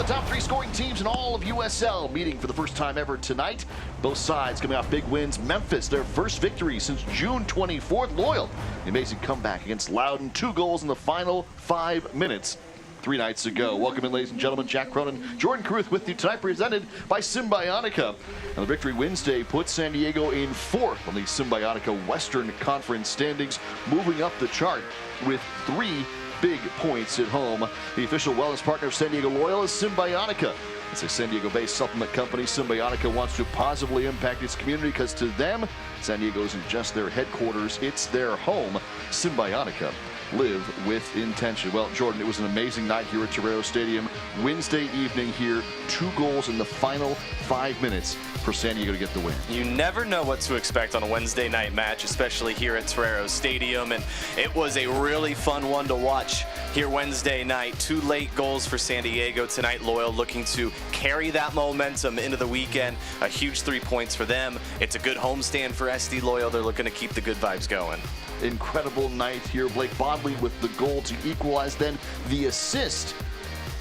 the top three scoring teams in all of USL meeting for the first time ever tonight. Both sides coming off big wins. Memphis, their first victory since June 24th. Loyal, the amazing comeback against Loudoun. 2 goals in the final 5 minutes 3 nights ago. Welcome in, ladies and gentlemen. Jack Cronin, Jordan Caruth with you tonight, presented by Symbiotica. And the victory Wednesday puts San Diego in 4th on the Symbiotica Western Conference standings, moving up the chart with 3 big points at home. The official wellness partner of San Diego Loyal is Symbiotica. It's a San Diego-based supplement company. Symbiotica wants to positively impact its community because to them, San Diego isn't just their headquarters, it's their home. Symbiotica, live with intention. Well, Jordan, it was an amazing night here at Torero Stadium. Wednesday evening here, 2 goals in the final 5 minutes for San Diego to get the win. You never know what to expect on a Wednesday night match, especially here at Torero Stadium, and it was a really fun one to watch here Wednesday night. 2 late goals for San Diego tonight. Loyal looking to carry that momentum into the weekend. A huge 3 points for them. It's a good homestand for SD Loyal. They're looking to keep the good vibes going. Incredible night here. Blake Bodley with the goal to equalize, then the assist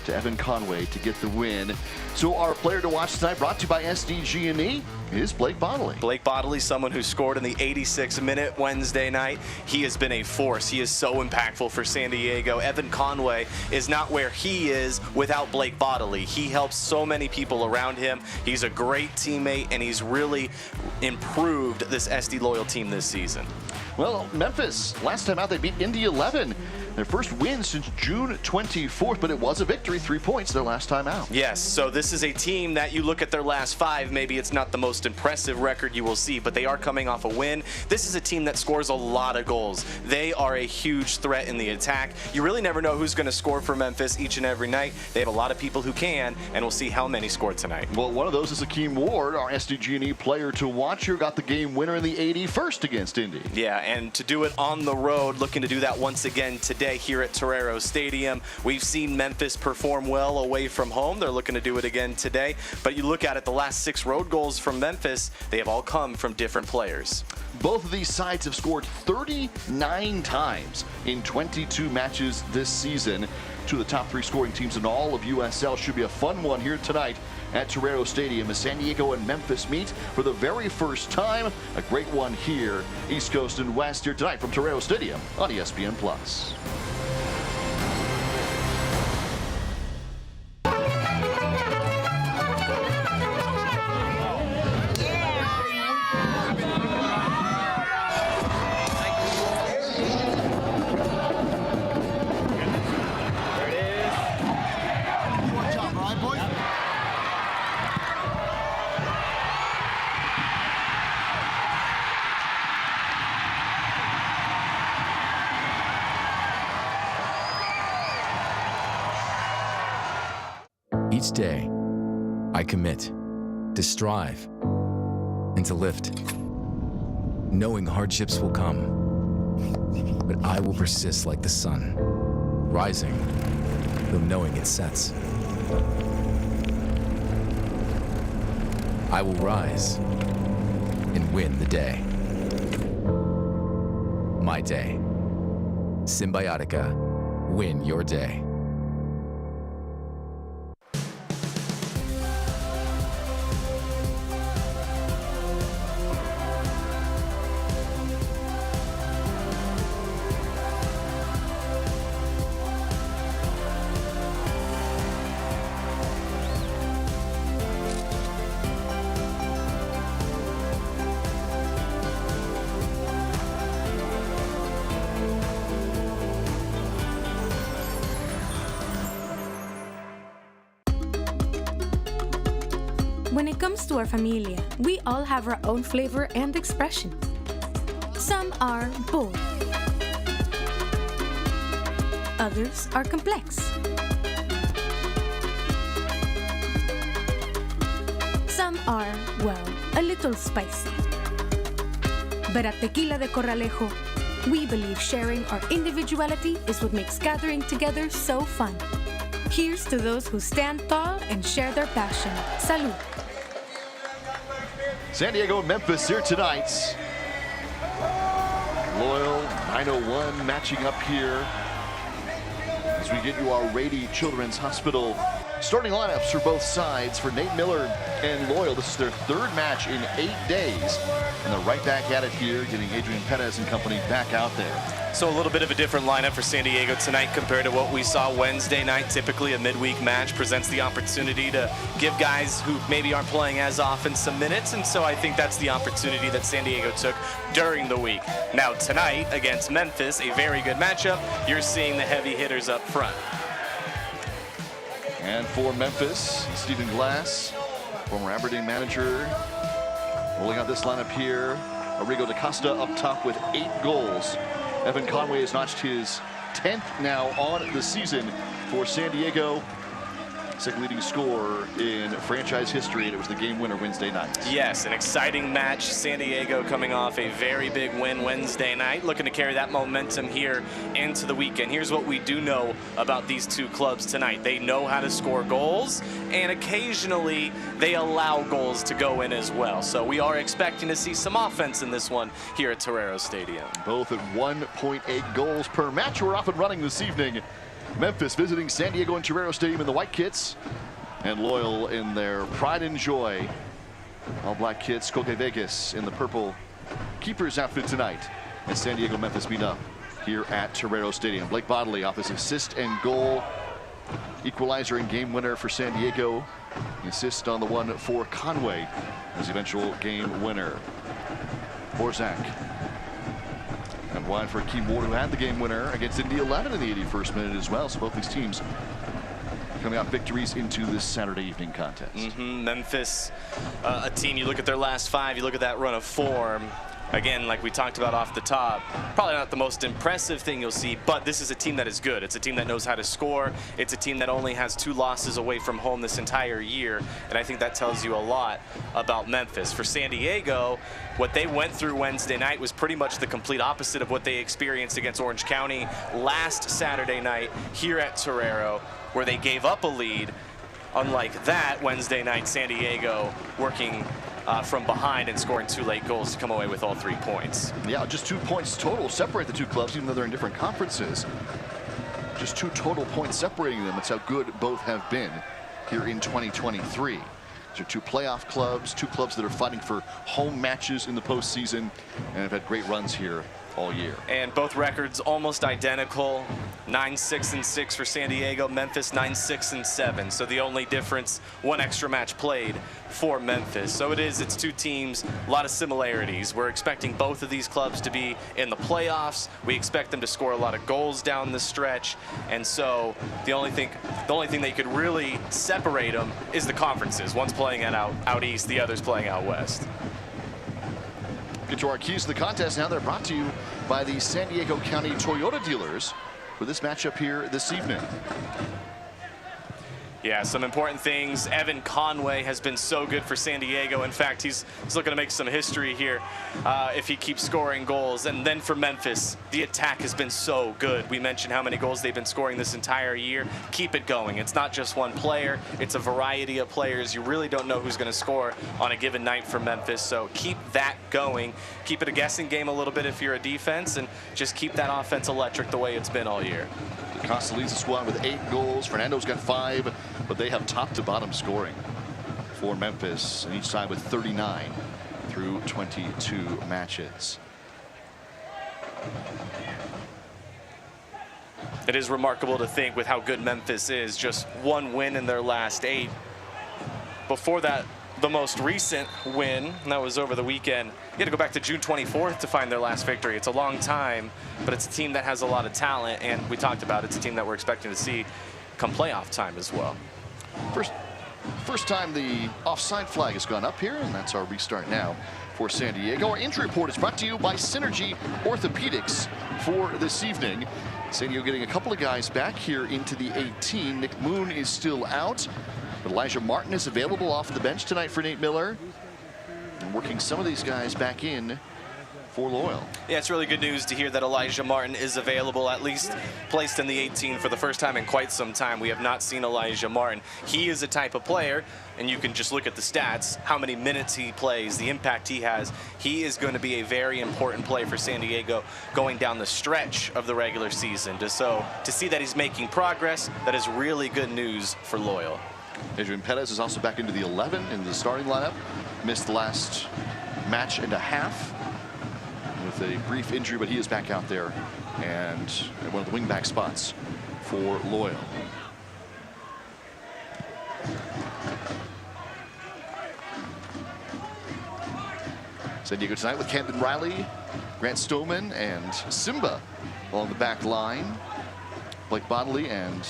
to Evan Conway to get the win. So our player to watch tonight, brought to you by SDG&E, is Blake Bodley. Blake Bodley, someone who scored in the 86th minute Wednesday night. He has been a force. He is so impactful for San Diego. Evan Conway is not where he is without Blake Bodley. He helps so many people around him. He's a great teammate, and he's really improved this SD Loyal team this season. Well, Memphis, last time out they beat Indy 11. Their first win since June 24th, but it was a victory, 3 points their last time out. Yes, so this is a team that you look at their last 5, maybe it's not the most impressive record you will see, but they are coming off a win. This is a team that scores a lot of goals. They are a huge threat in the attack. You really never know who's going to score for Memphis each and every night. They have a lot of people who can, and we'll see how many score tonight. Well, one of those is Akeem Ward, our SDG&E player to watch here, got the game winner in the 81st against Indy. Yeah, and to do it on the road, looking to do that once again today here at Torero Stadium. We've seen Memphis perform well away from home. They're looking to do it again today. But you look at it, the last 6 road goals from Memphis, they have all come from different players. Both of these sides have scored 39 times in 22 matches this season. 2 of the top 3 scoring teams in all of USL. Should be a fun one here tonight at Torero Stadium as San Diego and Memphis meet for the very first time. A great one here, East Coast and West, here tonight from Torero Stadium on ESPN+. Each day, I commit to strive and to lift, knowing hardships will come, but I will persist like the sun, rising, though knowing it sets. I will rise and win the day. My day. Symbiotica, win your day. When it comes to our familia, we all have our own flavor and expression. Some are bold. Others are complex. Some are, well, a little spicy. But at Tequila de Corralejo, we believe sharing our individuality is what makes gathering together so fun. Here's to those who stand tall and share their passion. Salud. San Diego and Memphis here tonight. Loyal 901 matching up here as we get you our Rady Children's Hospital Starting lineups for both sides for Nate Miller and Loyal. This is their third match in 8 days. And they're right back at it here, getting Adrian Perez and company back out there. So a little bit of a different lineup for San Diego tonight compared to what we saw Wednesday night. Typically a midweek match presents the opportunity to give guys who maybe aren't playing as often some minutes. And so I think that's the opportunity that San Diego took during the week. Now tonight against Memphis, a very good matchup. You're seeing the heavy hitters up front. And for Memphis, Stephen Glass, former Aberdeen manager, rolling out this lineup here. Arrigo da Costa up top with 8 goals. Evan Conway has notched his 10th now on the season for San Diego. Second leading scorer in franchise history, and it was the game winner Wednesday night. Yes, an exciting match. San Diego coming off a very big win Wednesday night, looking to carry that momentum here into the weekend. Here's what we do know about these two clubs tonight. They know how to score goals, and occasionally they allow goals to go in as well. So we are expecting to see some offense in this one here at Torero Stadium. Both at 1.8 goals per match. We're off and running this evening. Memphis visiting San Diego and Torero Stadium in the white kits, and Loyal in their pride and joy all black kits. Koke Vegas in the purple keeper's outfit tonight as San Diego Memphis meet up here at Torero Stadium. Blake Bodley off his assist and goal, equalizer and game winner for San Diego. Assist on the one for Conway as the eventual game winner. Borzak and wide for Akeem Ward, who had the game winner against Indy 11 in the 81st minute as well. So both these teams coming out victories into this Saturday evening contest. Memphis, a team, you look at their last 5, you look at that run of form. Again, like we talked about off the top, probably not the most impressive thing you'll see, but this is a team that is good. It's a team that knows how to score. It's a team that only has 2 losses away from home this entire year, and I think that tells you a lot about Memphis. For San Diego, what they went through Wednesday night was pretty much the complete opposite of what they experienced against Orange County last Saturday night here at Torero, where they gave up a lead. Unlike that, Wednesday night, San Diego working from behind and scoring 2 late goals to come away with all 3 points. Yeah, just 2 points total separate the two clubs, even though they're in different conferences. Just 2 total points separating them. That's how good both have been here in 2023. These are 2 playoff clubs, 2 clubs that are fighting for home matches in the postseason and have had great runs here all year. And both records almost identical. 9-6-6 for San Diego, Memphis 9-6-7. So the only difference, 1 extra match played for Memphis. So it's 2 teams, a lot of similarities. We're expecting both of these clubs to be in the playoffs. We expect them to score a lot of goals down the stretch. And so the only thing that could really separate them is the conferences. One's playing out east, the other's playing out west. Get to our keys to the contest now. They're brought to you by the San Diego County Toyota dealers for this matchup here this evening. Yeah, some important things. Evan Conway has been so good for San Diego. In fact, he's looking to make some history here if he keeps scoring goals. And then for Memphis, the attack has been so good. We mentioned how many goals they've been scoring this entire year. Keep it going. It's not just one player. It's a variety of players. You really don't know who's going to score on a given night for Memphis. So keep that going. Keep it a guessing game a little bit if you're a defense, and just keep that offense electric the way it's been all year. Costa leads the squad with 8 goals. Fernando's got 5, but they have top to bottom scoring for Memphis, and each side with 39 through 22 matches. It is remarkable to think with how good Memphis is, just 1 win in their last 8. Before that, the most recent win, and that was over the weekend. You had to go back to June 24th to find their last victory. It's a long time, but it's a team that has a lot of talent, and we talked about it's a team that we're expecting to see come playoff time as well. First time the offside flag has gone up here, and that's our restart now for San Diego. Our injury report is brought to you by Synergy Orthopedics for this evening. San Diego getting a couple of guys back here into the 18. Nick Moon is still out. But Elijah Martin is available off the bench tonight for Nate Miller. And working some of these guys back in for Loyal. Yeah, it's really good news to hear that Elijah Martin is available, at least placed in the 18 for the first time in quite some time. We have not seen Elijah Martin. He is a type of player, and you can just look at the stats, how many minutes he plays, the impact he has. He is going to be a very important play for San Diego going down the stretch of the regular season. So to see that he's making progress, that is really good news for Loyal. Adrian Perez is also back into the 11 in the starting lineup. Missed the last match and a half with a brief injury, but he is back out there and at one of the wingback spots for Loyal. San Diego tonight with Camden Riley, Grant Stoneman, and Simba along the back line. Blake Bodley and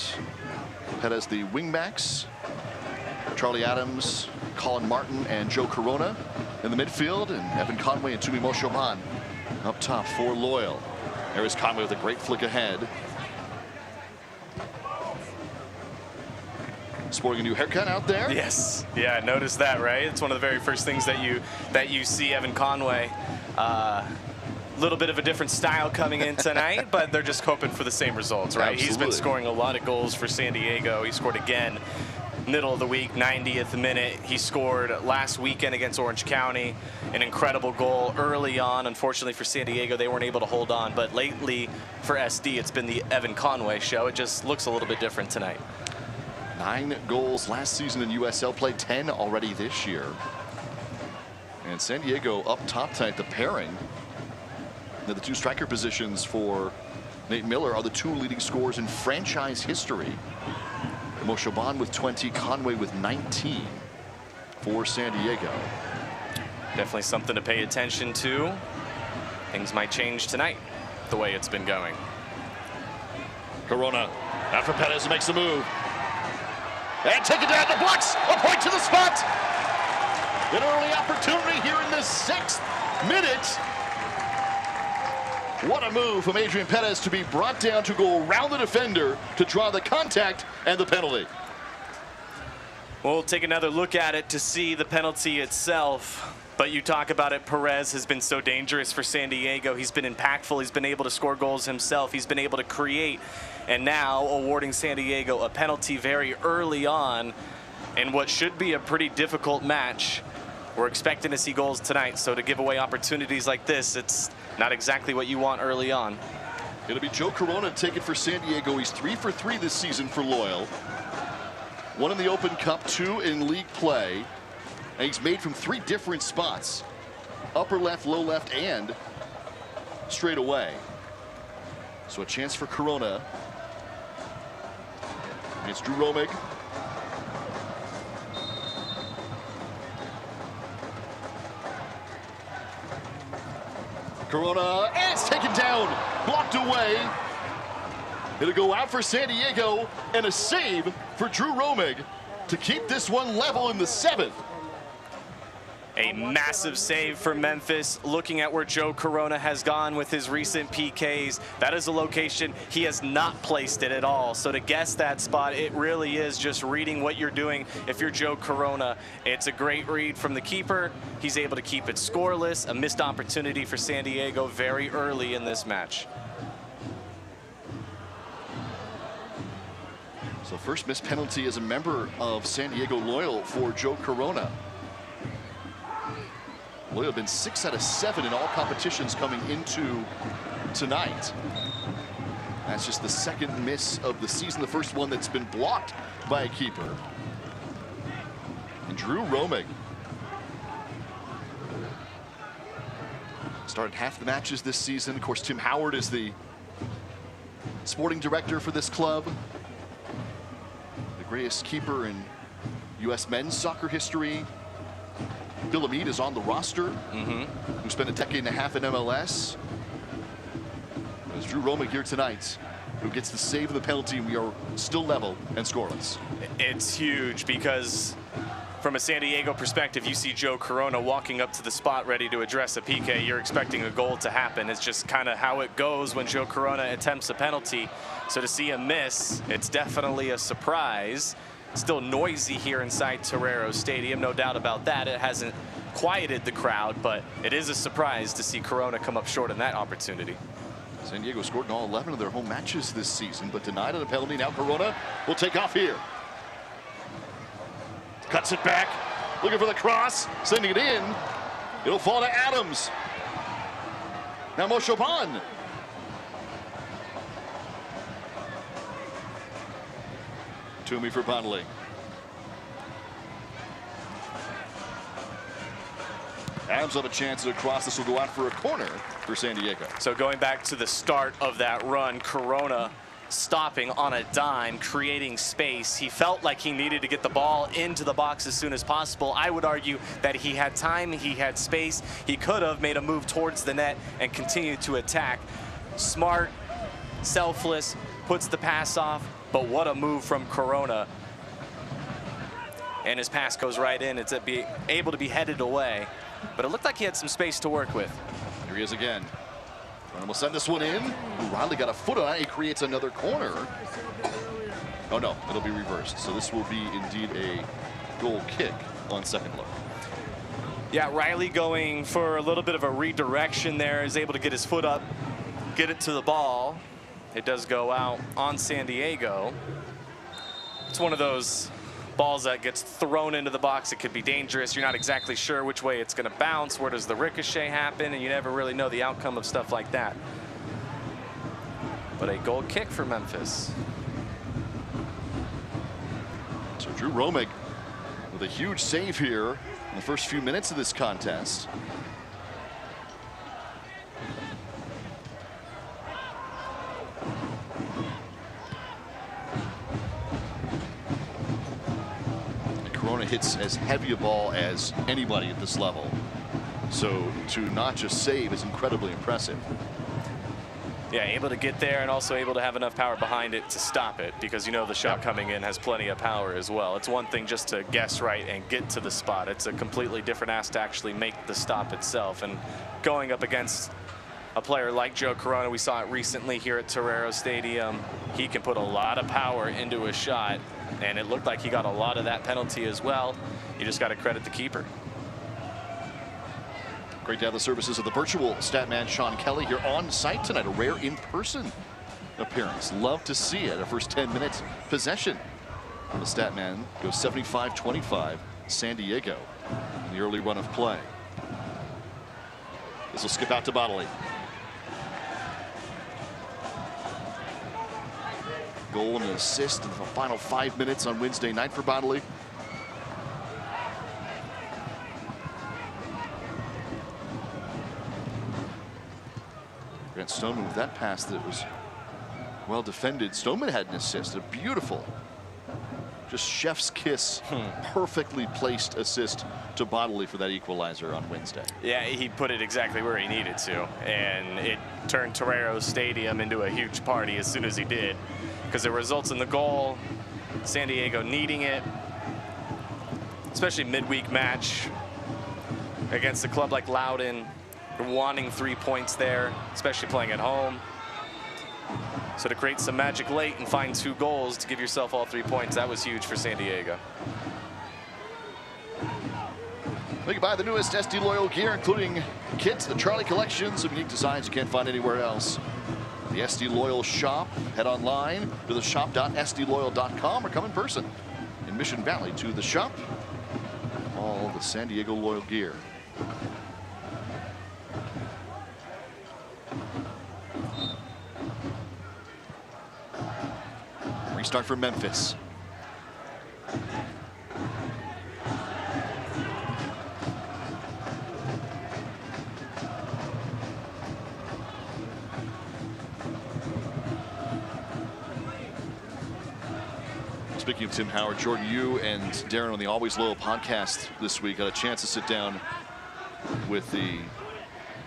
Perez the wingbacks. Charlie Adams, Colin Martin, and Joe Corona in the midfield, and Evan Conway and Tumi Moshoban up top for Loyal. There's Conway with a great flick ahead. Sporting a new haircut out there. Yes, yeah, I noticed that, right? It's one of the very first things that you see Evan Conway. Little bit of a different style coming in tonight, but they're just hoping for the same results, right? Absolutely. He's been scoring a lot of goals for San Diego. He scored again middle of the week, 90th minute. He scored last weekend against Orange County, an incredible goal early on. Unfortunately for San Diego, they weren't able to hold on, but lately for SD, it's been the Evan Conway show. It just looks a little bit different tonight. 9 goals last season in USL play, 10 already this year. And San Diego up top tonight, the pairing. The two striker positions for Nate Miller are the 2 leading scorers in franchise history. Moshoban with 20, Conway with 19 for San Diego. Definitely something to pay attention to. Things might change tonight, the way it's been going. Corona, after Perez makes a move. And take it down the blocks, a point to the spot. An early opportunity here in the 6th minute. What a move from Adrian Perez to be brought down to go around the defender to draw the contact and the penalty. We'll take another look at it to see the penalty itself. But you talk about it, Perez has been so dangerous for San Diego. He's been impactful. He's been able to score goals himself. He's been able to create. And now awarding San Diego a penalty very early on in what should be a pretty difficult match. We're expecting to see goals tonight, so to give away opportunities like this, it's not exactly what you want early on. It'll be Joe Corona taking for San Diego. He's 3 for 3 this season for Loyal. 1 in the Open Cup, 2 in league play. And he's made from 3 different spots. Upper left, low left, and straight away. So a chance for Corona. It's Drew Romig. Corona, and it's taken down, blocked away. It'll go out for San Diego, and a save for Drew Romig to keep this one level in the 7th. A massive save for Memphis. Looking at where Joe Corona has gone with his recent PKs, that is a location he has not placed it at all. So to guess that spot, it really is just reading what you're doing. If you're Joe Corona, it's a great read from the keeper. He's able to keep it scoreless. A missed opportunity for San Diego very early in this match. So first missed penalty as a member of San Diego Loyal for Joe Corona. Loyal have been 6 out of 7 in all competitions coming into tonight. That's just the 2nd miss of the season, the first one that's been blocked by a keeper. And Drew Romig started half the matches this season. Of course, Tim Howard is the sporting director for this club. The greatest keeper in U.S. men's soccer history. Bill Amid is on the roster, who spent a decade and a half in MLS. There's Drew Romig here tonight, who gets the save of the penalty. We are still level and scoreless. It's huge because from a San Diego perspective, you see Joe Corona walking up to the spot ready to address a PK. You're expecting a goal to happen. It's just kind of how it goes when Joe Corona attempts a penalty. So to see him miss, it's definitely a surprise. Still noisy here inside Torero Stadium, no doubt about that. It hasn't quieted the crowd, but it is a surprise to see Corona come up short in that opportunity. San Diego scored in all 11 of their home matches this season, but denied on a penalty. Now Corona will take off here. Cuts it back, looking for the cross, sending it in. It'll fall to Adams. Now Moshoban. Toomey for Bonnelly. Adams have a chance to cross. This will go out for a corner for San Diego. So going back to the start of that run, Corona stopping on a dime, creating space. He felt like he needed to get the ball into the box as soon as possible. I would argue that he had time, he had space. He could have made a move towards the net and continued to attack. Smart, selfless, puts the pass off, but what a move from Corona. And his pass goes right in. It's able to be headed away. But it looked like he had some space to work with. Here he is again. Corona will send this one in. Riley got a foot on it. He creates another corner. Oh no, it'll be reversed. So this will be indeed a goal kick on second look. Yeah, Riley going for a little bit of a redirection there, is able to get his foot up, get it to the ball. It does go out on San Diego. It's one of those balls that gets thrown into the box. It could be dangerous. You're not exactly sure which way it's going to bounce. Where does the ricochet happen? And you never really know the outcome of stuff like that. But a goal kick for Memphis. So Drew Romig with a huge save here in the first few minutes of this contest. Corona hits as heavy a ball as anybody at this level. So to not just save is incredibly impressive. Yeah, able to get there and also able to have enough power behind it to stop it, because you know the shot coming in has plenty of power as well. It's one thing just to guess right and get to the spot. It's a completely different ask to actually make the stop itself. And going up against a player like Joe Corona, we saw it recently here at Torero Stadium. He can put a lot of power into a shot, and it looked like he got a lot of that penalty as well. You just got to credit the keeper. Great to have the services of the virtual statman Sean Kelly here on site tonight. A rare in-person appearance. Love to see it. A first 10 minutes possession. The statman goes 75-25 San Diego in the early run of play. This will skip out to Bonnelly. Goal and an assist in the final 5 minutes on Wednesday night for Bonnelly. Grant Stoneman with that pass that was well defended. Stoneman had an assist, a beautiful, just chef's kiss, perfectly placed assist to Bonnelly for that equalizer on Wednesday. Yeah, he put it exactly where he needed to, and it turned Torero Stadium into a huge party as soon as he did, because it results in the goal. San Diego needing it, especially midweek match against a club like Loudoun, wanting 3 points there, especially playing at home. So to create some magic late and find 2 goals to give yourself all 3 points, that was huge for San Diego. You can buy the newest SD Loyal gear, including kits, the Charlie collection, some unique designs you can't find anywhere else. The SD Loyal shop, head online to the shop.sdloyal.com or come in person in Mission Valley to the shop. All the San Diego Loyal gear. Restart for Memphis. Speaking of Tim Howard, Jordan, you and Darren on the Always Loyal podcast this week got a chance to sit down with the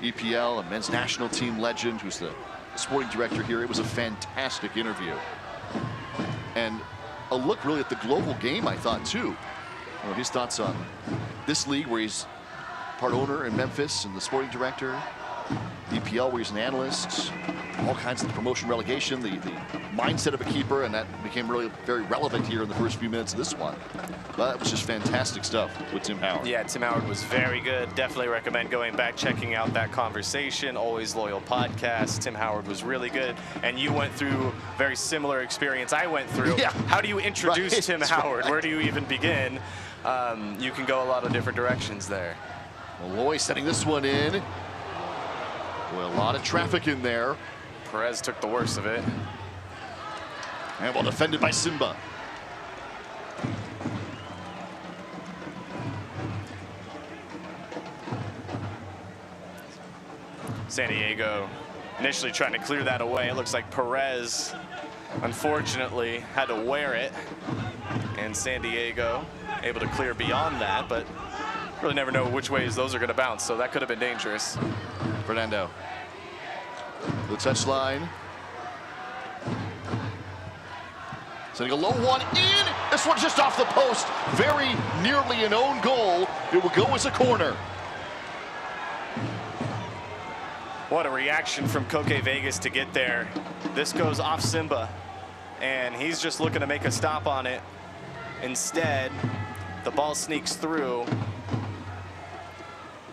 EPL and men's national team legend, who's the sporting director here. It was a fantastic interview. And a look really at the global game, I thought, too. His thoughts on this league where he's part owner in Memphis and the sporting director. EPL where he's an analyst, all kinds of promotion relegation, the mindset of a keeper, and that became really very relevant here in the first few minutes of this one. But it was just fantastic stuff with Tim Howard. Yeah, Tim Howard was very good. Definitely recommend going back, checking out that conversation. Always Loyal podcast. Tim Howard was really good. And you went through a very similar experience I went through. Yeah. How do you introduce Tim Howard? Right. Where do you even begin? You can go a lot of different directions there. Malloy setting this one in. Boy, a lot of traffic in there. Perez took the worst of it. And well defended by Simba. San Diego initially trying to clear that away. It looks like Perez, unfortunately, had to wear it. And San Diego able to clear beyond that, but really never know which ways those are going to bounce, so that could have been dangerous. Fernando. The touchline. Sending a low one in. This one just off the post. Very nearly an own goal. It will go as a corner. What a reaction from Koke Vegas to get there. This goes off Simba, and he's just looking to make a stop on it. Instead, the ball sneaks through,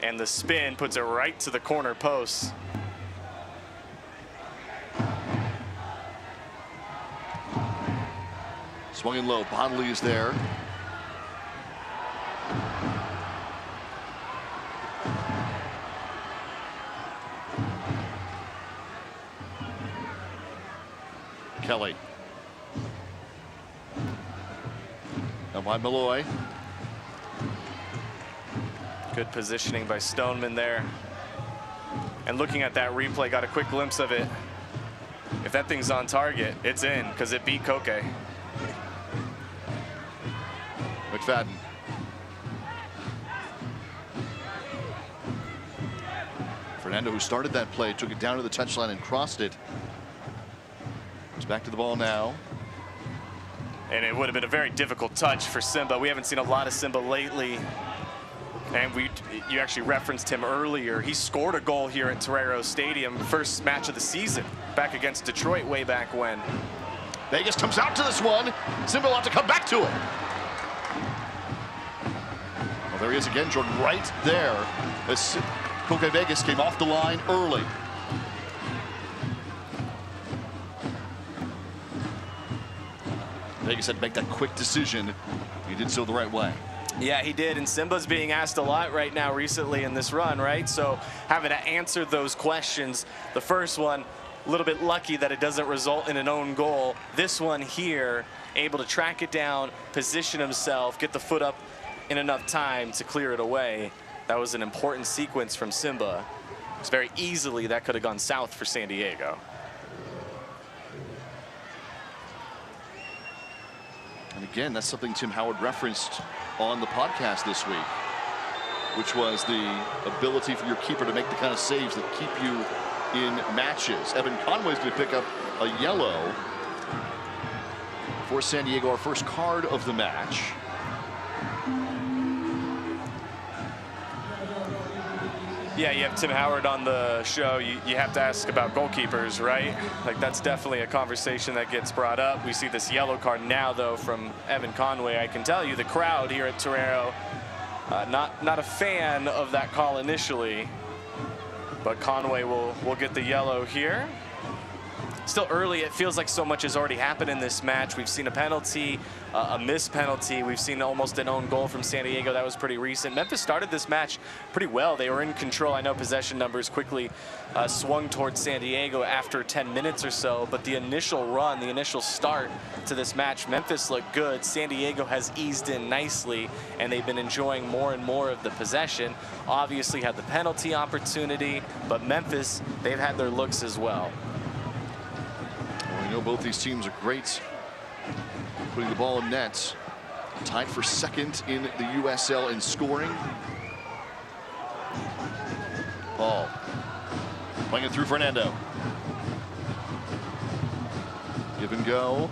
and the spin puts it right to the corner post. Swung in low. Bodley is there. Kelly. Now by Malloy. Good positioning by Stoneman there. And looking at that replay, got a quick glimpse of it. If that thing's on target, it's in, because it beat Koke. McFadden. Fernando, who started that play, took it down to the touchline and crossed it. It's back to the ball now. And it would have been a very difficult touch for Simba. We haven't seen a lot of Simba lately. And you actually referenced him earlier. He scored a goal here at Torero Stadium, first match of the season, back against Detroit way back when. Vegas comes out to this one. Simba will have to come back to it. Well, there he is again, Jordan, right there. As Koke Vegas came off the line early. Vegas had to make that quick decision. He did so the right way. Yeah, he did, and Simba's being asked a lot right now recently in this run, right? So having to answer those questions. The first one, a little bit lucky that it doesn't result in an own goal. This one here, able to track it down, position himself, get the foot up in enough time to clear it away. That was an important sequence from Simba. It's very easily that could have gone south for San Diego. And again, that's something Tim Howard referenced on the podcast this week, which was the ability for your keeper to make the kind of saves that keep you in matches. Evan Conway's going to pick up a yellow for San Diego, our first card of the match. Yeah, you have Tim Howard on the show. You have to ask about goalkeepers, right? Like, that's definitely a conversation that gets brought up. We see this yellow card now, though, from Evan Conway. I can tell you the crowd here at Torero, not a fan of that call initially, but Conway will get the yellow here. Still early, it feels like so much has already happened in this match. We've seen a penalty, a missed penalty. We've seen almost an own goal from San Diego. That was pretty recent. Memphis started this match pretty well. They were in control. I know possession numbers quickly swung towards San Diego after 10 minutes or so, but the initial run, the initial start to this match, Memphis looked good. San Diego has eased in nicely, and they've been enjoying more and more of the possession. Obviously had the penalty opportunity, but Memphis, they've had their looks as well. We know both these teams are great putting the ball in nets. Tied for second in the USL in scoring. Ball playing it through Fernando. Give and go.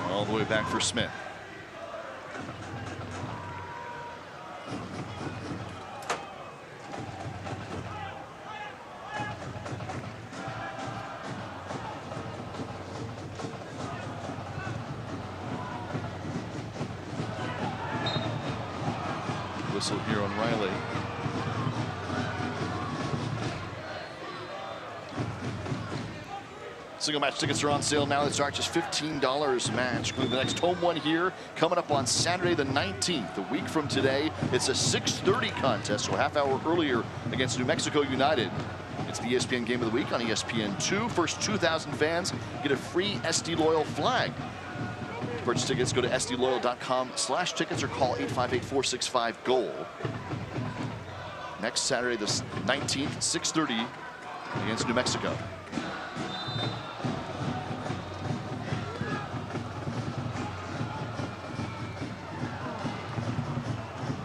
All the way back for Smith. whistle here on Riley. Single match tickets are on sale now. They start just $15 a match, including the next home one here coming up on Saturday the 19th, a week from today. It's a 6:30 contest, so a half hour earlier against New Mexico United. It's the ESPN Game of the Week on ESPN2. First 2,000 fans get a free SD Loyal flag. To purchase tickets, go to sdloyal.com/tickets or call 858-465-GOAL. Next Saturday the 19th, 6:30 against New Mexico.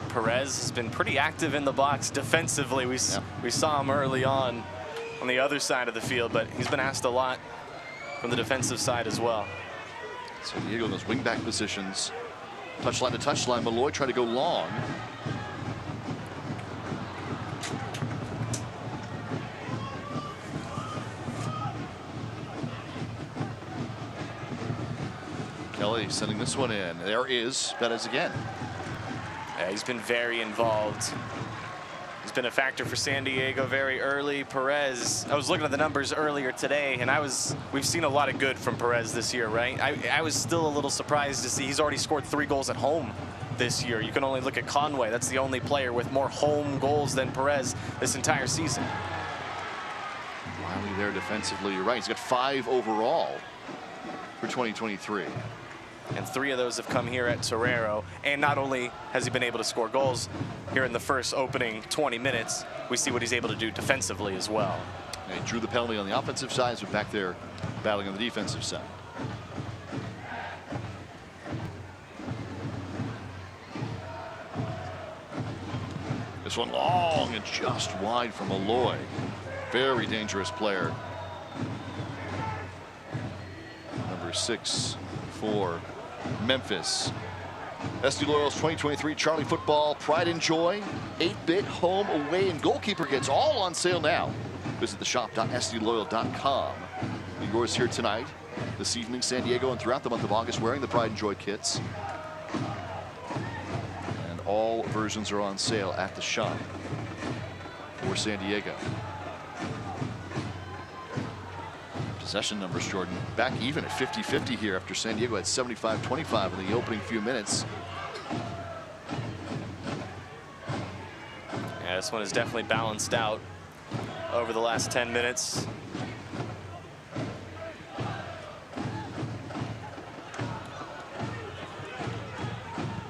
Perez has been pretty active in the box defensively. We saw him early on the other side of the field, but he's been asked a lot from the defensive side as well. So Diego in those wingback positions. Touchline to touchline. Malloy trying to go long. Kelly sending this one in. There is Bettis again. Yeah, he's been very involved. He's been a factor for San Diego very early. Perez, I was looking at the numbers earlier today, and we've seen a lot of good from Perez this year, right? I was still a little surprised to see he's already scored 3 goals at home this year. You can only look at Conway. That's the only player with more home goals than Perez this entire season. Wiley there defensively. You're right. He's got 5 overall for 2023. And 3 of those have come here at Torero. And not only has he been able to score goals here in the first opening 20 minutes, we see what he's able to do defensively as well. And he drew the penalty on the offensive side, but back there battling on the defensive side. This one long and just wide from Malloy. Very dangerous player. Number 6 for Memphis. SD Loyal's 2023 Charlie Football Pride and Joy 8-bit home, away, and goalkeeper kits all on sale now. Visit the shop.sdloyal.com. Yours here tonight, this evening, San Diego, and throughout the month of August, wearing the Pride and Joy kits. And all versions are on sale at the shop for San Diego. Possession numbers, Jordan, back even at 50-50 here after San Diego had 75-25 in the opening few minutes. Yeah, this one is definitely balanced out over the last 10 minutes.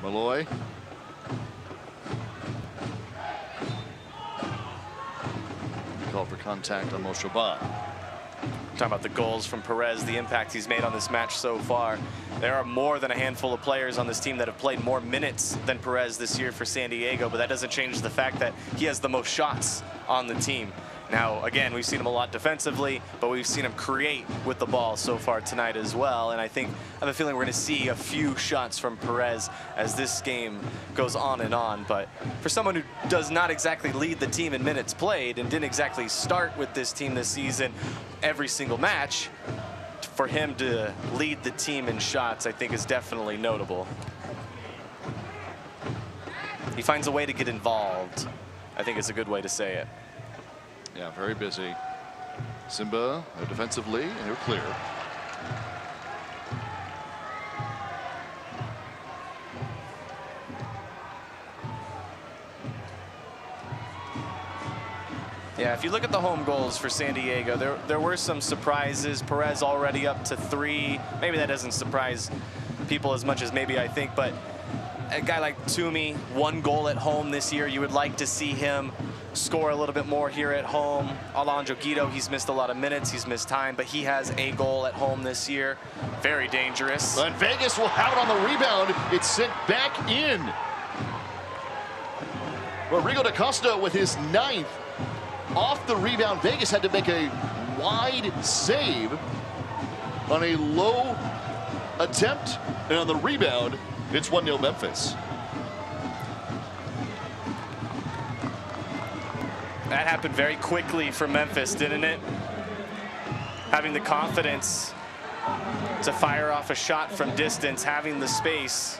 Malloy. Call for contact on Moshoban. Talking about the goals from Perez, the impact he's made on this match so far. There are more than a handful of players on this team that have played more minutes than Perez this year for San Diego, but that doesn't change the fact that he has the most shots on the team. Now, again, we've seen him a lot defensively, but we've seen him create with the ball so far tonight as well. And I have a feeling we're going to see a few shots from Perez as this game goes on and on. But for someone who does not exactly lead the team in minutes played and didn't exactly start with this team this season every single match, for him to lead the team in shots, I think is definitely notable. He finds a way to get involved. I think it's a good way to say it. Yeah, very busy. Simba defensively, and they're clear. Yeah, if you look at the home goals for San Diego, there were some surprises. Perez already up to 3. Maybe that doesn't surprise people as much as maybe I think, but a guy like Toomey, 1 goal at home this year. You would like to see him score a little bit more here at home. Alejandro Guido, he's missed a lot of minutes, he's missed time, but he has a goal at home this year. Very dangerous. And Vegas will have it on the rebound. It's sent back in. Rodrigo da Costa with his 9th. Off the rebound, Vegas had to make a wide save on a low attempt, and on the rebound, it's 1-0 Memphis. That happened very quickly for Memphis, didn't it? Having the confidence to fire off a shot from distance, having the space.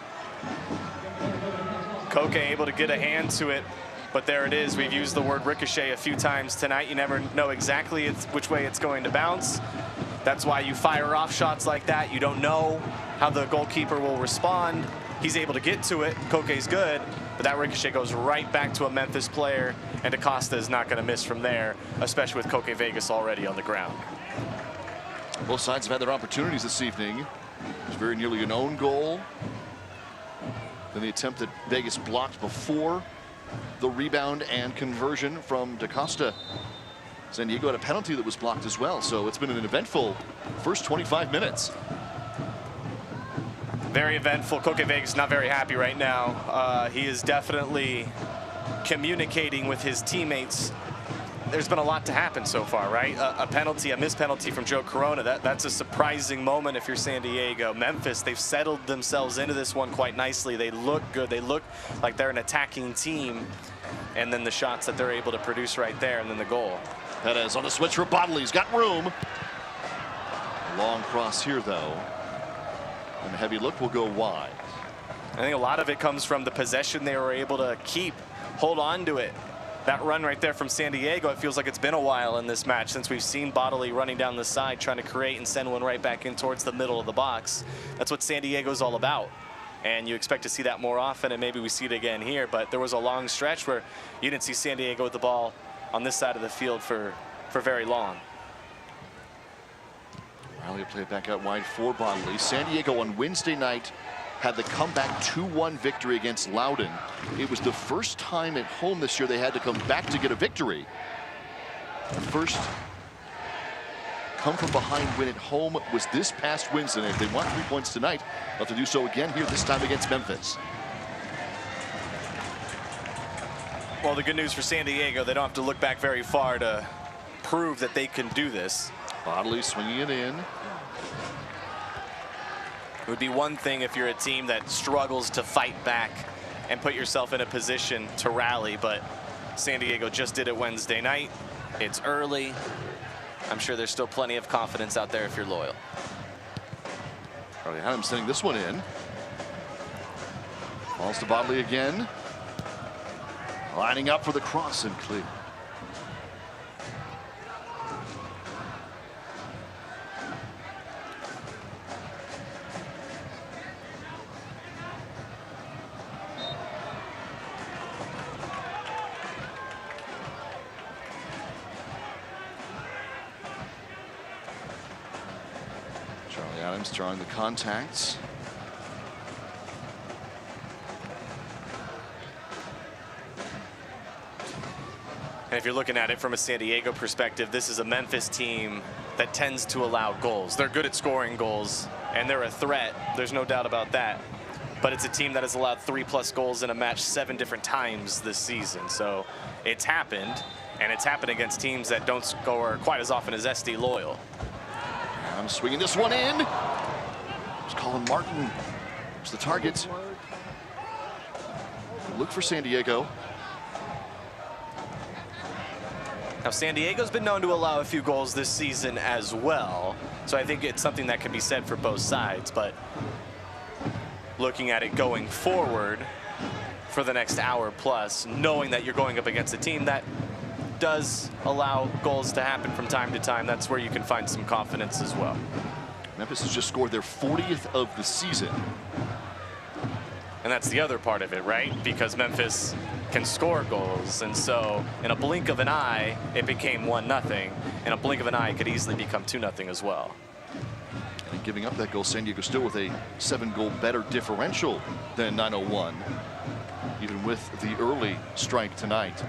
Koke able to get a hand to it, but there it is. We've used the word ricochet a few times tonight. You never know exactly which way it's going to bounce. That's why you fire off shots like that. You don't know how the goalkeeper will respond. He's able to get to it. Koke's good, but that ricochet goes right back to a Memphis player, and DaCosta is not going to miss from there, especially with Koke Vegas already on the ground. Both sides have had their opportunities this evening. It was very nearly an own goal. Then the attempt that Vegas blocked before the rebound and conversion from DaCosta. San Diego had a penalty that was blocked as well, so it's been an eventful first 25 minutes. Very eventful. Koke Vegas not very happy right now. He is definitely communicating with his teammates. There's been a lot to happen so far, right? A penalty, a missed penalty from Joe Corona. That's a surprising moment if you're San Diego. Memphis, they've settled themselves into this one quite nicely. They look good. They look like they're an attacking team. And then the shots that they're able to produce right there, and then the goal. Perez on the switch for Bodley. He's got room. Long cross here, though. And a heavy look will go wide. I think a lot of it comes from the possession they were able to keep, hold on to it. That run right there from San Diego, it feels like it's been a while in this match since we've seen Bodley running down the side, trying to create and send one right back in towards the middle of the box. That's what San Diego's all about. And you expect to see that more often, and maybe we see it again here. But there was a long stretch where you didn't see San Diego with the ball on this side of the field for very long. Riley will play it back out wide for Bodley. San Diego on Wednesday night had the comeback 2-1 victory against Loudoun. It was the first time at home this year they had to come back to get a victory. The first come from behind win at home was this past Wednesday night. If they want 3 points tonight, they'll have to do so again here, this time against Memphis. Well, the good news for San Diego, they don't have to look back very far to prove that they can do this. Bodley swinging it in. It would be one thing if you're a team that struggles to fight back and put yourself in a position to rally, but San Diego just did it Wednesday night. It's early. I'm sure there's still plenty of confidence out there if you're loyal. Charlie Adams sending this one in. Falls to Bodley again. Lining up for the cross and clear. Charlie Adams drawing the contacts. And if you're looking at it from a San Diego perspective, this is a Memphis team that tends to allow goals. They're good at scoring goals, and they're a threat. There's no doubt about that. But it's a team that has allowed 3+ goals in a match 7 different times this season. So it's happened, and it's happened against teams that don't score quite as often as SD Loyal. I'm swinging this one in. It's Colin Martin. It's the target. Look for San Diego. Now, San Diego's been known to allow a few goals this season as well. So I think it's something that can be said for both sides. But looking at it going forward for the next hour plus, knowing that you're going up against a team that does allow goals to happen from time to time, that's where you can find some confidence as well. Memphis has just scored their 40th of the season. And that's the other part of it, right? Because Memphis can score goals, and so in a blink of an eye, it became 1-0. In a blink of an eye, it could easily become 2-0 as well. And giving up that goal, San Diego still with a 7-goal better differential than 901, even with the early strike tonight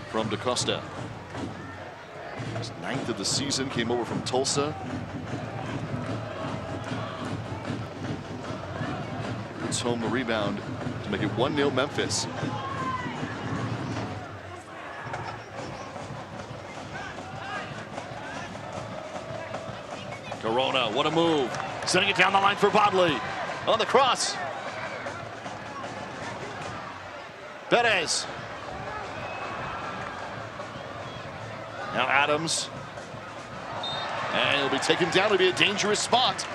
from DaCosta. His 9th of the season, came over from Tulsa. It's home the rebound to make it 1-0 Memphis. Corona, what a move. Sending it down the line for Bodley. On the cross. Perez. Now Adams. And he'll be taken down. It'll be a dangerous spot.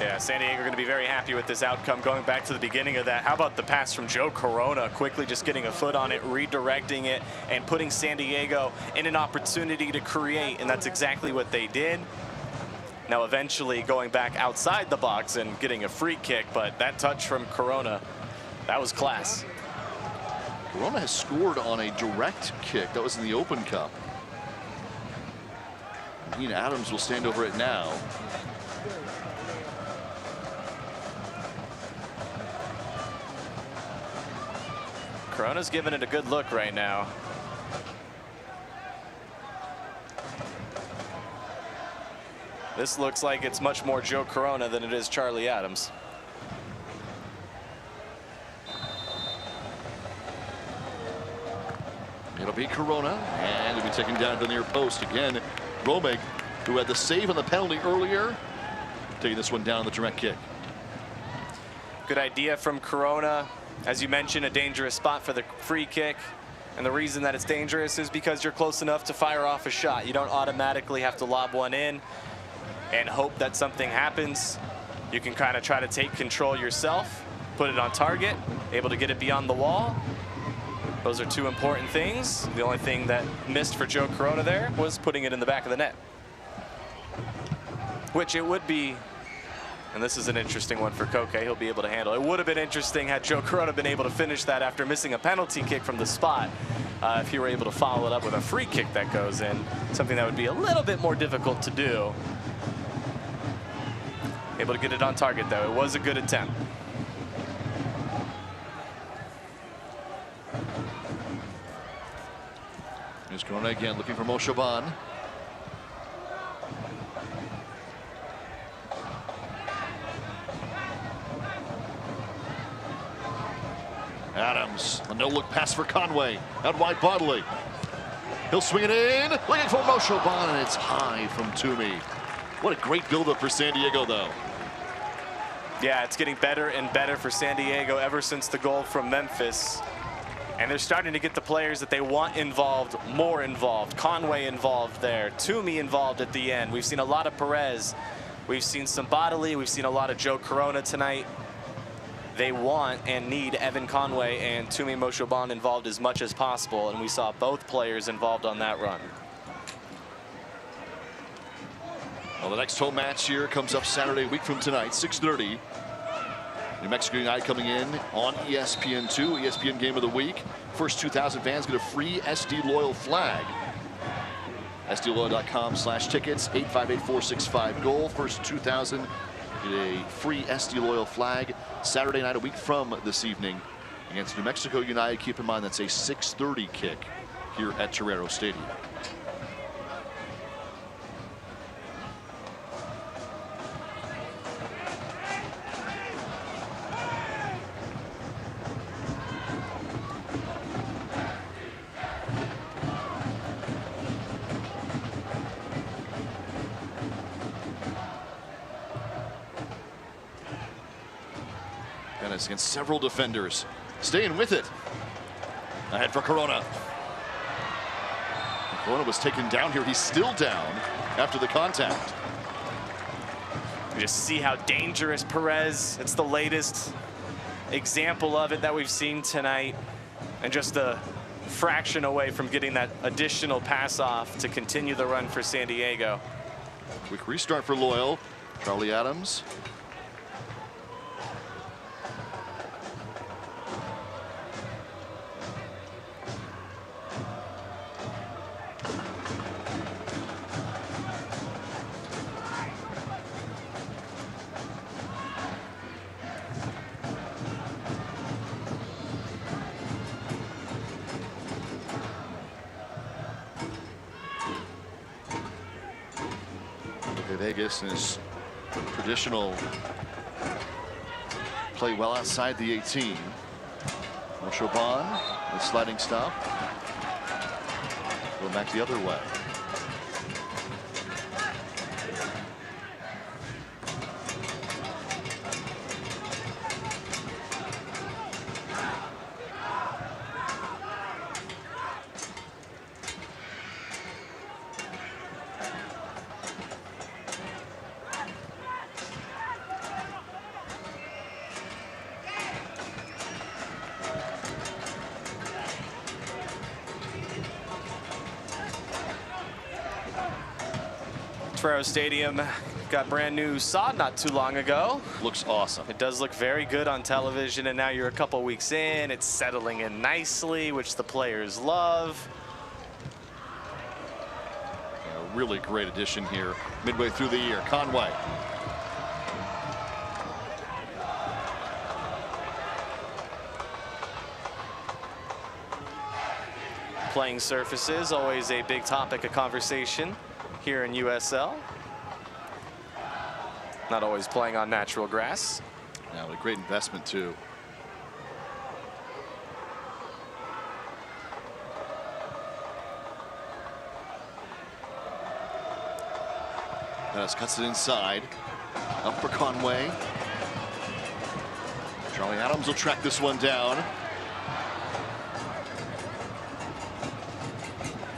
Yeah, San Diego going to be very happy with this outcome. Going back to the beginning of that, how about the pass from Joe Corona, quickly just getting a foot on it, redirecting it, and putting San Diego in an opportunity to create, and that's exactly what they did. Now eventually going back outside the box and getting a free kick, but that touch from Corona, that was class. Corona has scored on a direct kick. That was in the Open Cup. Dean Adams will stand over it now. Corona's giving it a good look right now. This looks like it's much more Joe Corona than it is Charlie Adams. It'll be Corona, and it'll be taken down to the near post again. Romig, who had the save on the penalty earlier, taking this one down the direct kick. Good idea from Corona. As you mentioned, a dangerous spot for the free kick. And the reason that it's dangerous is because you're close enough to fire off a shot. You don't automatically have to lob one in and hope that something happens. You can kind of try to take control yourself, put it on target, able to get it beyond the wall. Those are two important things. The only thing that missed for Joe Corona there was putting it in the back of the net, which it would be. And this is an interesting one for Koke. He'll be able to handle. It would have been interesting had Joe Corona been able to finish that after missing a penalty kick from the spot. If he were able to follow it up with a free kick that goes in, something that would be a little bit more difficult to do. Able to get it on target, though. It was a good attempt. Here's Corona again, looking for Mo Shaban. Adams, a no-look pass for Conway. Out wide, Bodley. He'll swing it in. Looking for Mo Shaban, and it's high from Toomey. What a great build-up for San Diego, though. Yeah, it's getting better and better for San Diego ever since the goal from Memphis. And they're starting to get the players that they want involved, more involved. Conway involved there. Toomey involved at the end. We've seen a lot of Perez. We've seen some Bodley. We've seen a lot of Joe Corona tonight. They want and need Evan Conway and Toomey Moshoban involved as much as possible, and we saw both players involved on that run. Well, the next home match here comes up Saturday, a week from tonight, 6:30. New Mexico United coming in on ESPN2, ESPN Game of the Week. First 2,000 fans get a free SD Loyal flag. SDLoyal.com/tickets, 858-465-GOAL. First 2,000 get a free SD Loyal flag. Saturday night, a week from this evening, against New Mexico United. Keep in mind that's a 6:30 kick here at Torero Stadium. Against several defenders, staying with it. Ahead for Corona. Corona was taken down here. He's still down after the contact. You just see how dangerous Perez. It's the latest example of it that we've seen tonight, and just a fraction away from getting that additional pass off to continue the run for San Diego. Quick restart for Loyal. Charlie Adams. Vegas in his traditional play well outside the 18. Moshoban, the sliding stop. Going back the other way. Ferrero Stadium got brand new sod not too long ago. Looks awesome. It does look very good on television, and now you're a couple weeks in. It's settling in nicely, which the players love. A really great addition here midway through the year. Conway. Playing surfaces, always a big topic of conversation here in USL. Not always playing on natural grass. Now a great investment too. Pettis cuts it inside. Up for Conway. Charlie Adams will track this one down.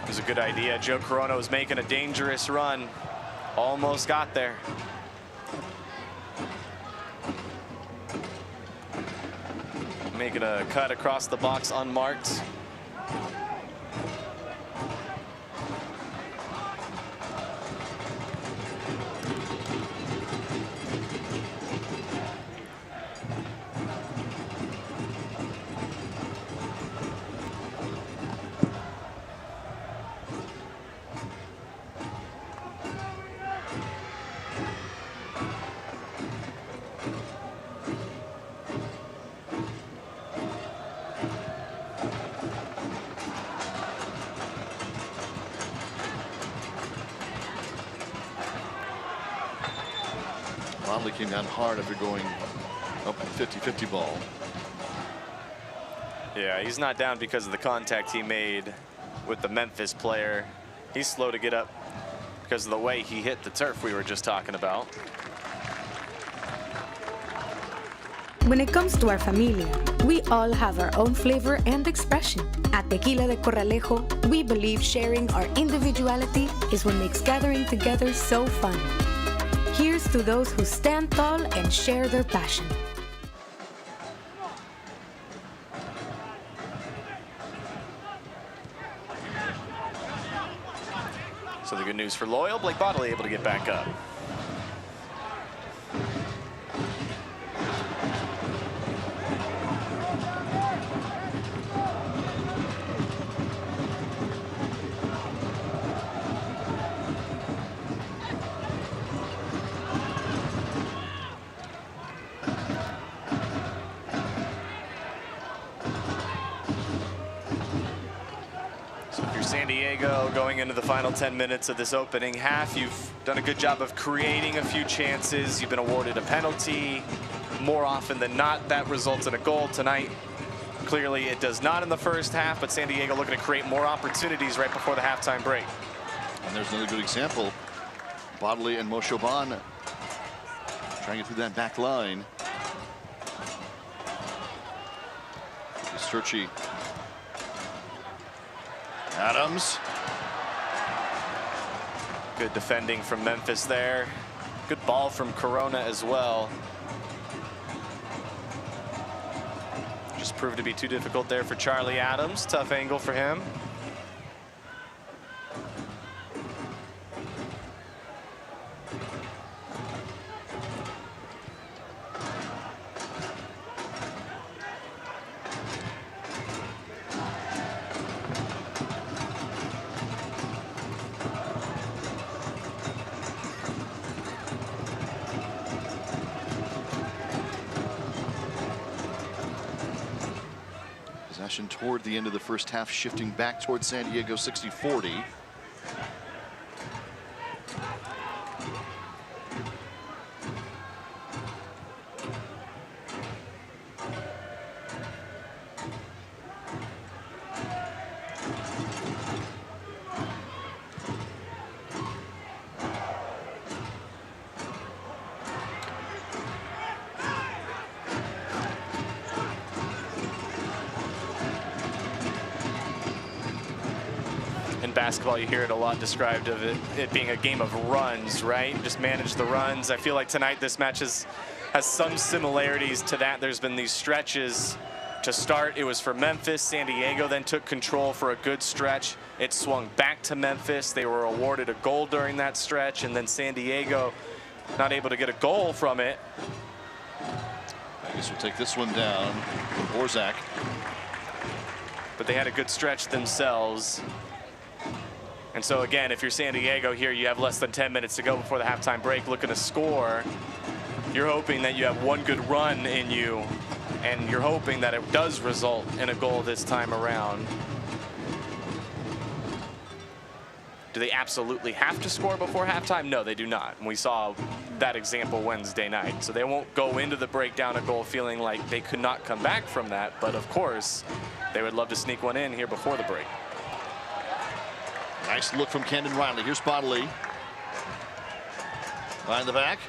It was a good idea. Joe Corona was making a dangerous run. Almost got there. Making a cut across the box unmarked. Bodley came down hard after going up a 50-50 ball. Yeah, he's not down because of the contact he made with the Memphis player. He's slow to get up because of the way he hit the turf we were just talking about. When it comes to our familia, we all have our own flavor and expression. At Tequila de Corralejo, we believe sharing our individuality is what makes gathering together so fun. Here's to those who stand tall and share their passion. So the good news for Loyal, Blake Bodley able to get back up. San Diego going into the final 10 minutes of this opening half. You've done a good job of creating a few chances. You've been awarded a penalty. More often than not, that results in a goal tonight. Clearly, it does not in the first half, but San Diego looking to create more opportunities right before the halftime break. And there's another good example. Bodley and Moshoban trying to get through that back line. Sturchi. Adams. Good defending from Memphis there. Good ball from Corona as well. Just proved to be too difficult there for Charlie Adams. Tough angle for him. Possession toward the end of the first half, shifting back towards San Diego, 60-40. Basketball, you hear it a lot described of it being a game of runs, right? Just manage the runs. I feel like tonight this match has some similarities to that. There's been these stretches To start, it was for Memphis. San Diego then took control for a good stretch. It swung back to Memphis. They were awarded a goal during that stretch, and then San Diego not able to get a goal from it. I guess we'll take this one down from Orzak. But they had a good stretch themselves. And so again, if you're San Diego here, you have less than 10 minutes to go before the halftime break, looking to score. You're hoping that you have one good run in you, and you're hoping that it does result in a goal this time around. Do they absolutely have to score before halftime? No, they do not. And we saw that example Wednesday night. So they won't go into the break down a goal feeling like they could not come back from that. But of course, they would love to sneak one in here before the break. Nice look from Camden Riley. Here's Bodley. Behind the back.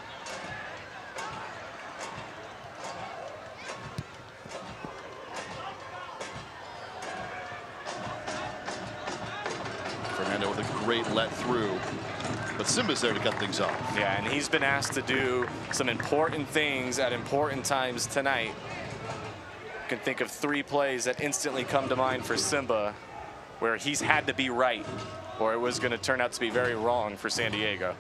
Fernando with a great let through. But Simba's there to cut things off. Yeah, and he's been asked to do some important things at important times tonight. You can think of 3 plays that instantly come to mind for Simba, where he's had to be right, or it was going to turn out to be very wrong for San Diego.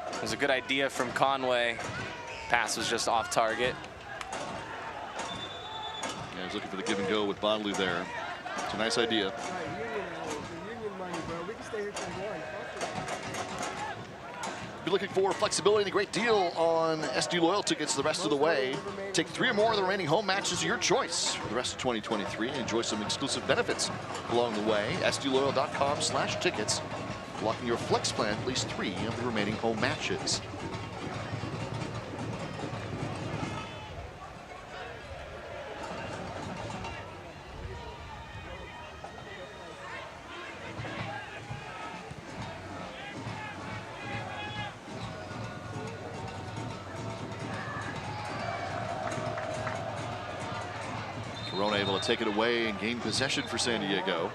It was a good idea from Conway. Pass was just off target. Yeah, he's looking for the give and go with Bodley there. It's a nice idea. Be looking for flexibility and a great deal on SD Loyal tickets the rest of the way. Take 3 or more of the remaining home matches of your choice for the rest of 2023 and enjoy some exclusive benefits along the way. SDLoyal.com/tickets. Locking your flex plan at least 3 of the remaining home matches. Corona able to take it away and gain possession for San Diego.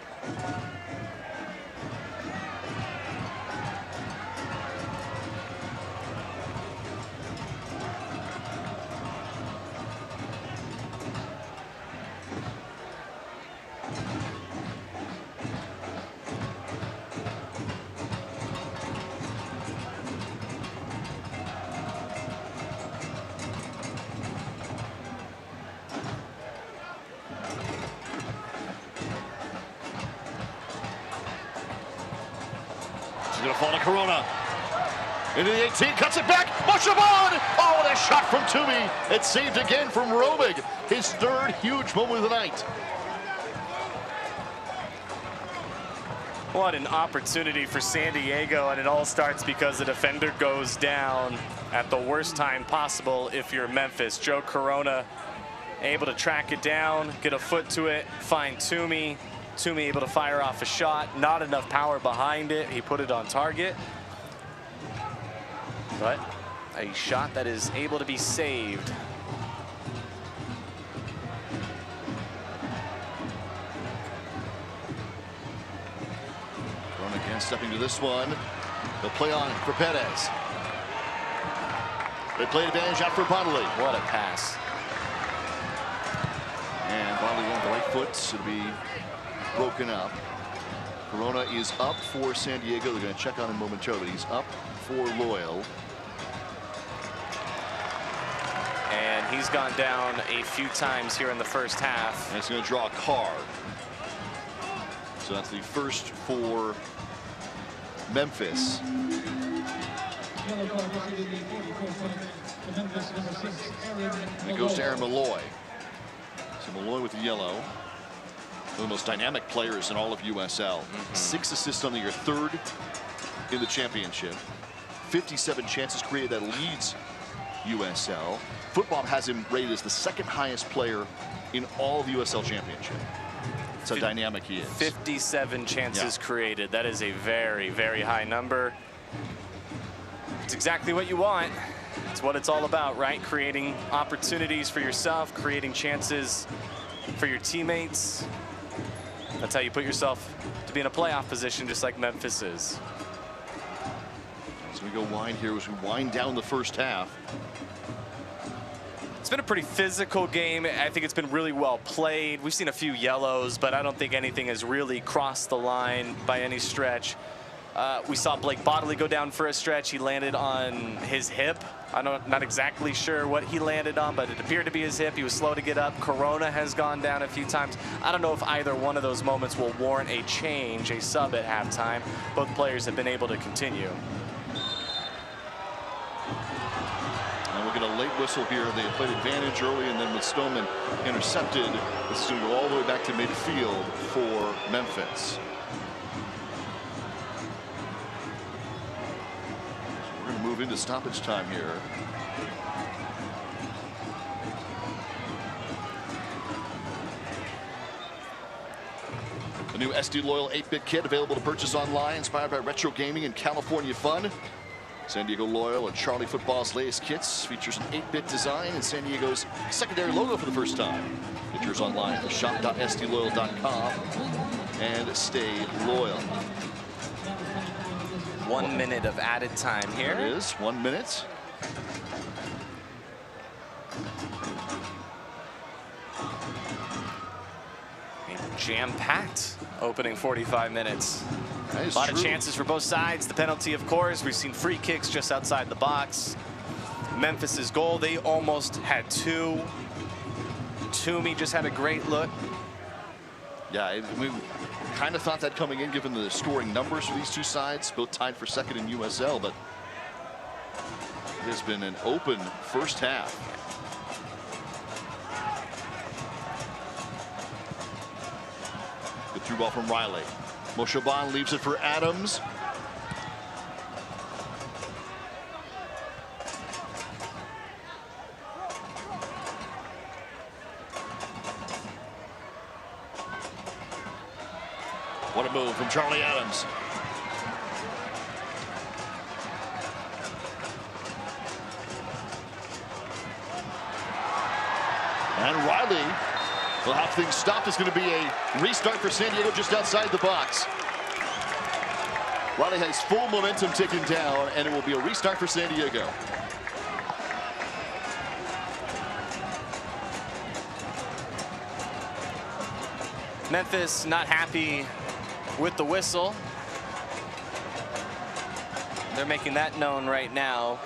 He's going to fall to Corona. Into the 18, cuts it back. Mushabon! Oh, and a shot from Toomey. It's saved again from Romig. His 3rd huge moment of the night. What an opportunity for San Diego, and it all starts because the defender goes down at the worst time possible if you're Memphis. Joe Corona able to track it down, get a foot to it, find Toomey. Toomey able to fire off a shot, not enough power behind it. He put it on target. But a shot that is able to be saved. Corona again stepping to this one. They'll play on for Perez. They play advantage out for Bodley. What a pass. And Bodley on the right foot. It'll be broken up. Corona is up for San Diego. They're going to check on him momentarily. He's up for Loyal. And he's gone down a few times here in the first half. And it's going to draw a card. So that's the first for Memphis. And it goes to Aaron Malloy. So Malloy with the yellow. One of the most dynamic players in all of USL. 6 assists on the year, 3rd in the championship. 57 chances created, that leads USL. Football has him rated as the second highest player in all of USL Championship. That's how dynamic he is. 57 chances created. That is a very, very high number. It's exactly what you want. It's what it's all about, right? Creating opportunities for yourself, creating chances for your teammates. That's how you put yourself to be in a playoff position, just like Memphis is. So we go wide here as we wind down the first half. It's been a pretty physical game. I think it's been really well played. We've seen a few yellows, but I don't think anything has really crossed the line by any stretch. We saw Blake Bodley go down for a stretch. He landed on his hip. I'm not exactly sure what he landed on, but it appeared to be his hip. He was slow to get up. Corona has gone down a few times. I don't know if either one of those moments will warrant a change, a sub at halftime. Both players have been able to continue. And we'll get a late whistle here. They played advantage early, and then with Stoneman intercepted, this is going to go all the way back to midfield for Memphis. We're going to move into stoppage time here. The new SD Loyal 8-bit kit available to purchase online, inspired by retro gaming and California fun. San Diego Loyal and Charlie Football's latest kits features an 8-bit design and San Diego's secondary logo for the first time. Get yours online at shop.sdloyal.com and stay loyal. 1 minute of added time here. There it is, 1 minute. A jam-packed opening 45 minutes. That is a lot true. of chances for both sides. The penalty, of course. We've seen free kicks just outside the box. Memphis's goal, they almost had two. Toomey just had a great look. Yeah, we kind of thought that coming in, given the scoring numbers for these two sides, both tied for second in USL, but it has been an open first half. Good through ball from Riley. Moshaban leaves it for Adams. What a move from Charlie Adams. And Riley will have things stopped. It's going to be a restart for San Diego just outside the box. Riley has full momentum ticking down, and it will be a restart for San Diego. Memphis not happy with the whistle. They're making that known right now.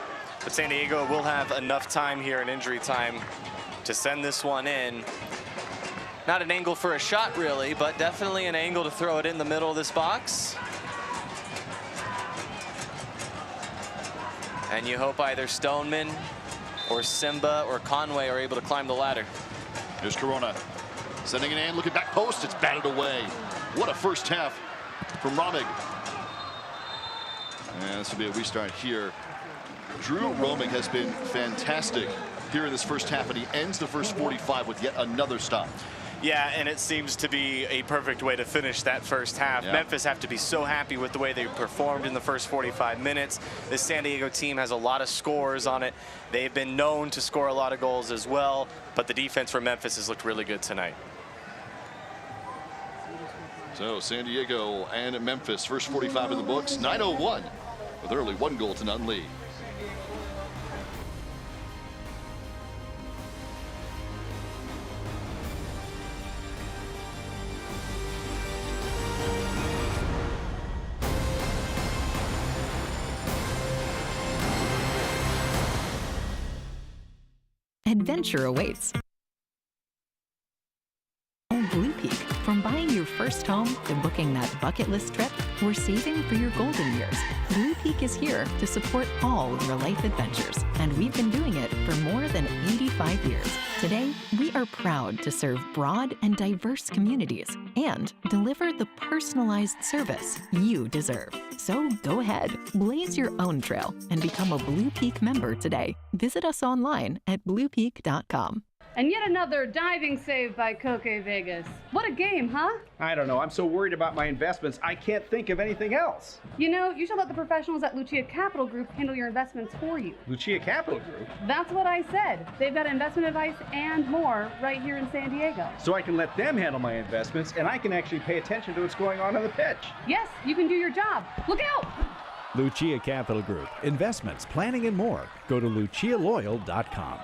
But San Diego will have enough time here in injury time to send this one in. Not an angle for a shot, really, but definitely an angle to throw it in the middle of this box. And you hope either Stoneman or Simba or Conway are able to climb the ladder. Here's Corona. Sending it in, looking back post, it's batted away. What a first half from Romig. And this will be a restart here. Drew Romig has been fantastic here in this first half, and he ends the first 45 with yet another stop. Yeah, and it seems to be a perfect way to finish that first half. Yeah. Memphis have to be so happy with the way they performed in the first 45 minutes. This San Diego team has a lot of scores on it. They've been known to score a lot of goals as well, but the defense for Memphis has looked really good tonight. So San Diego and Memphis, first 45 in the books, 9:01 with early 1-0-0 lead. Adventure awaits. Blue Peak. From buying your first home to booking that bucket list trip, we're saving for your golden years. Blue Peak is here to support all of your life adventures, and we've been doing it for more than 85 25 years, today we are proud to serve broad and diverse communities and deliver the personalized service you deserve. So go ahead, blaze your own trail and become a Blue Peak member today. Visit us online at bluepeak.com. And yet another diving save by Coke Vegas. What a game, huh? I don't know. I'm so worried about my investments, I can't think of anything else. You know, you should let the professionals at Lucia Capital Group handle your investments for you. Lucia Capital Group? That's what I said. They've got investment advice and more right here in San Diego. So I can let them handle my investments, and I can actually pay attention to what's going on the pitch. Yes, you can do your job. Look out! Lucia Capital Group. Investments, planning, and more. Go to lucialoyal.com.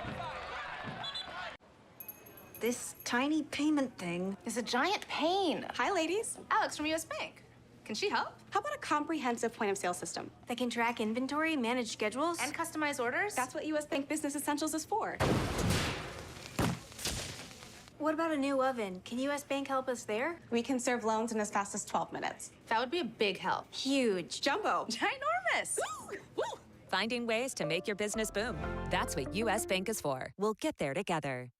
This tiny payment thing is a giant pain. Hi, ladies. Alex from US Bank. Can she help? How about a comprehensive point-of-sale system that can track inventory, manage schedules, and customize orders? That's what US Bank Business Essentials is for. What about a new oven? Can US Bank help us there? We can serve loans in as fast as 12 minutes. That would be a big help. Huge. Jumbo. Ginormous. Finding ways to make your business boom. That's what US Bank is for. We'll get there together.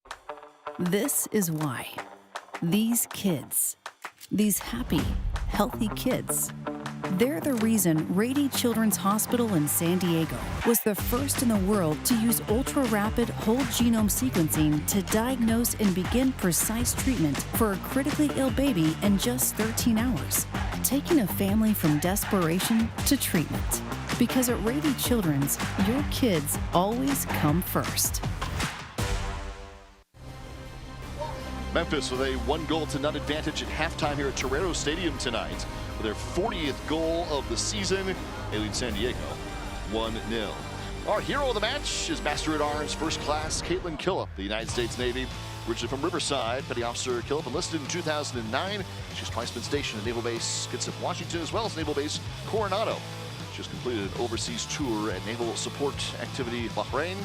This is why. These kids, these happy, healthy kids, they're the reason Rady Children's Hospital in San Diego was the first in the world to use ultra-rapid whole genome sequencing to diagnose and begin precise treatment for a critically ill baby in just 13 hours, taking a family from desperation to treatment. Because at Rady Children's, your kids always come first. Memphis with a 1-goal-to-none advantage at halftime here at Torero Stadium tonight. With their 40th goal of the season, they lead San Diego 1-0. Our hero of the match is Master at Arms First Class Caitlin Killip, the United States Navy. Originally from Riverside, Petty Officer Killip enlisted in 2009. She's twice been stationed at Naval Base Kitsap, Washington, as well as Naval Base Coronado. She has completed an overseas tour at Naval Support Activity Bahrain.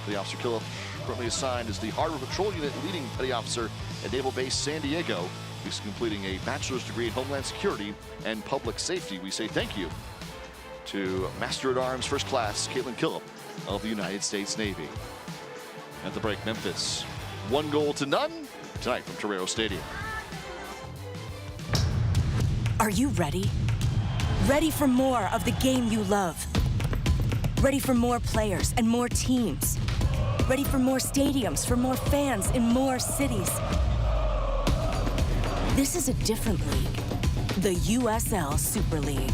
Petty Officer Killip currently assigned as the Harbor Patrol Unit leading Petty Officer at Naval Base San Diego. He's completing a bachelor's degree in Homeland Security and Public Safety. We say thank you to Master at Arms First Class Caitlin Killip of the United States Navy. At the break, Memphis 1-0 tonight from Torero Stadium. Are you ready? Ready for more of the game you love? Ready for more players and more teams? Ready for more stadiums, for more fans in more cities? This is a different league. The USL Super League.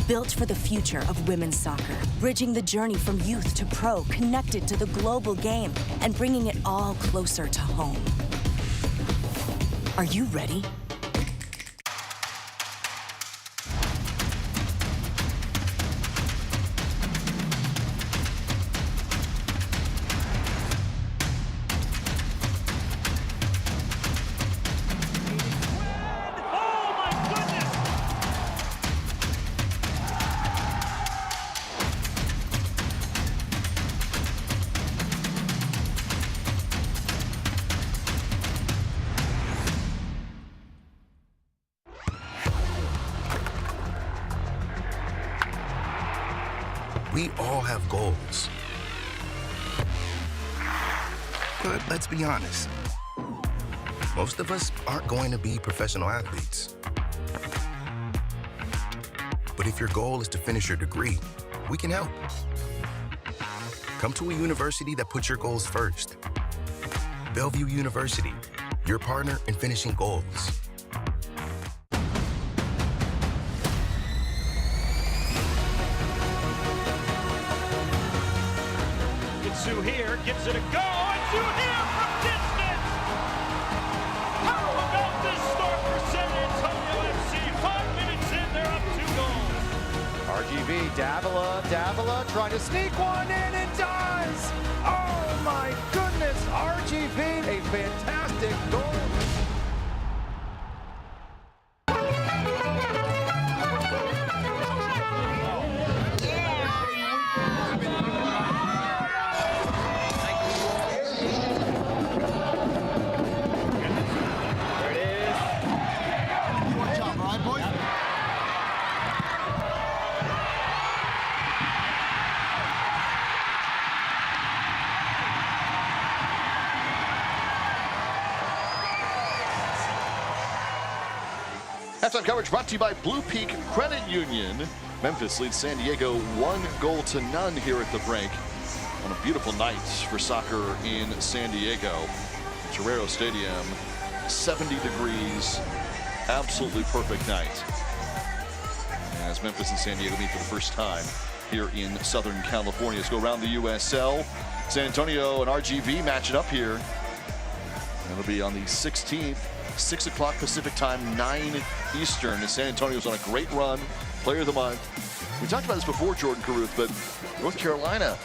Built for the future of women's soccer. Bridging the journey from youth to pro, connected to the global game, and bringing it all closer to home. Are you ready? We all have goals. But let's be honest, most of us aren't going to be professional athletes. But if your goal is to finish your degree, we can help. Come to a university that puts your goals first. Bellevue University, your partner in finishing goals. Sue here gives it a go, and Sue here from distance! How about this start for San Antonio FC? 5 minutes in, they're up 2 goals. RGV, Davila trying to sneak one in and does! Oh my goodness, RGV, a fantastic goal! Halftime coverage brought to you by Blue Peak Credit Union. Memphis leads San Diego 1-0 here at the break on a beautiful night for soccer in San Diego. Torero Stadium, 70 degrees, absolutely perfect night. As Memphis and San Diego meet for the first time here in Southern California. Let's go around the USL. San Antonio and RGV matching up here. It'll be on the 16th, 6 o'clock Pacific time, 9 Eastern. And San Antonio's on a great run, player of the month. We talked about this before, Jordan Caruth, but North Carolina,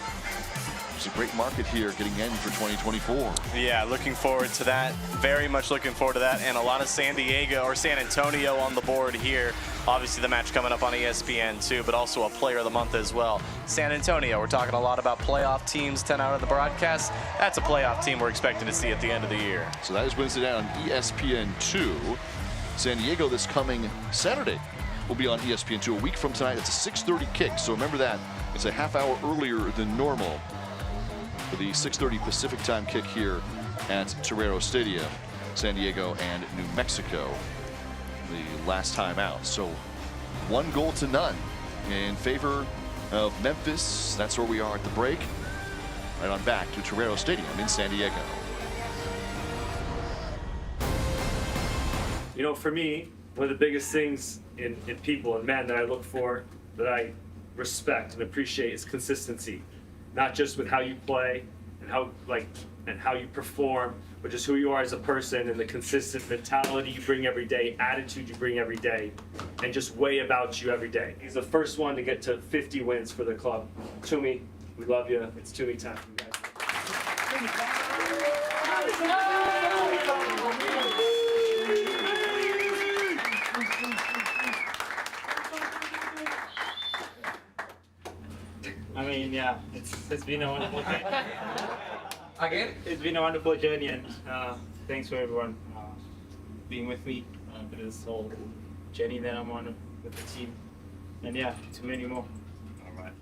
it's a great market here getting in for 2024. Yeah, looking forward to that. Very much looking forward to that. And a lot of San Diego or San Antonio on the board here. Obviously the match coming up on ESPN too, but also a player of the month as well. San Antonio, we're talking a lot about playoff teams, 10 out of the broadcast. That's a playoff team we're expecting to see at the end of the year. So that is Wednesday night on ESPN2. San Diego this coming Saturday will be on ESPN2 a week from tonight. It's a 6:30 kick, so remember that. It's a half hour earlier than normal for the 6:30 Pacific time kick here at Torero Stadium, San Diego and New Mexico. The last time out. So 1-0 in favor of Memphis. That's where we are at the break. Right on back to Torero Stadium in San Diego. You know, for me, one of the biggest things in people and men that I look for, that I respect and appreciate, is consistency. Not just with how you play and how you perform, but just who you are as a person and the consistent mentality you bring every day, attitude you bring every day, and just way about you every day. He's the first one to get to 50 wins for the club. Toomey, we love you. It's Toomey time. I mean, yeah, it's been a wonderful journey. Again? It's been a wonderful journey, and thanks for everyone being with me for this whole journey that I'm on with the team. And yeah, too many more. All right.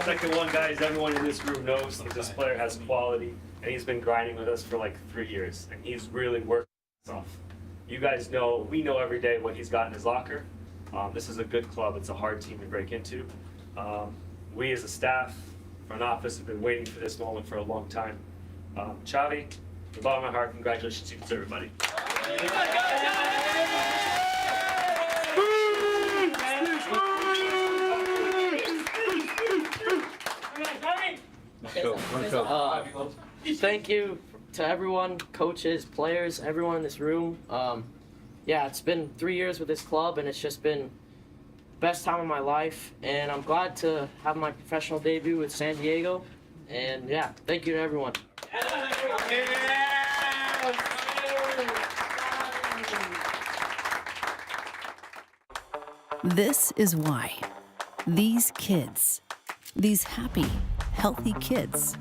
Second one, guys, everyone in this room knows that this player has quality, and he's been grinding with us for like 3 years, and he's really worked himself. You guys know, we know every day what he's got in his locker. This is a good club. It's a hard team to break into. We as a staff, front office, have been waiting for this moment for a long time. Chavi, from the bottom of my heart, congratulations to you, everybody. Thank you to everyone, coaches, players, everyone in this room. Yeah, it's been 3 years with this club, and it's just been best time of my life, and I'm glad to have my professional debut with San Diego. And yeah, thank you to everyone. This is why. These kids, these happy, healthy kids,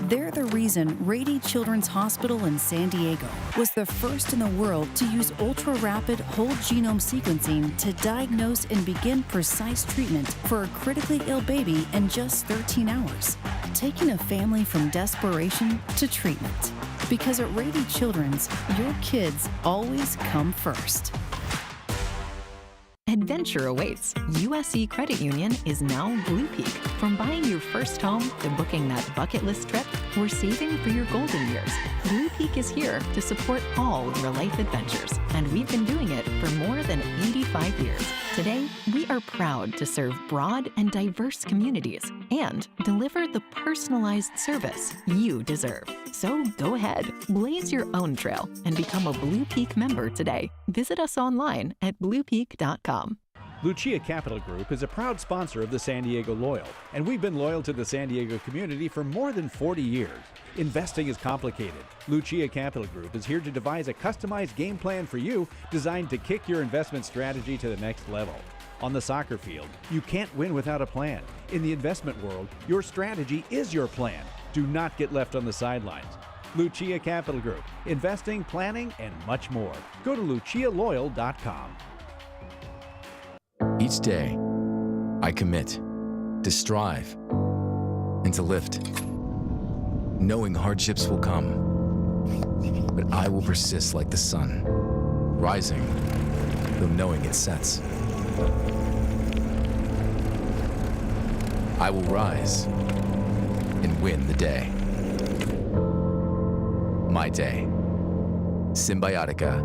they're the reason Rady Children's Hospital in San Diego was the first in the world to use ultra-rapid whole genome sequencing to diagnose and begin precise treatment for a critically ill baby in just 13 hours, taking a family from desperation to treatment. Because at Rady Children's, your kids always come first. Adventure awaits. USC Credit Union is now Blue Peak. From buying your first home to booking that bucket list trip, we're saving for your golden years. Blue Peak is here to support all your life adventures, and we've been doing it for more than 85 years. Today, we are proud to serve broad and diverse communities and deliver the personalized service you deserve. So go ahead, blaze your own trail, and become a Blue Peak member today. Visit us online at bluepeak.com. Lucia Capital Group is a proud sponsor of the San Diego Loyal, and we've been loyal to the San Diego community for more than 40 years. Investing is complicated. Lucia Capital Group is here to devise a customized game plan for you designed to kick your investment strategy to the next level. On the soccer field, you can't win without a plan. In the investment world, your strategy is your plan. Do not get left on the sidelines. Lucia Capital Group, investing, planning, and much more. Go to lucialoyal.com. Each day, I commit to strive and to lift, knowing hardships will come, but I will persist like the sun, rising, though knowing it sets. I will rise and win the day. My day. Symbiotica.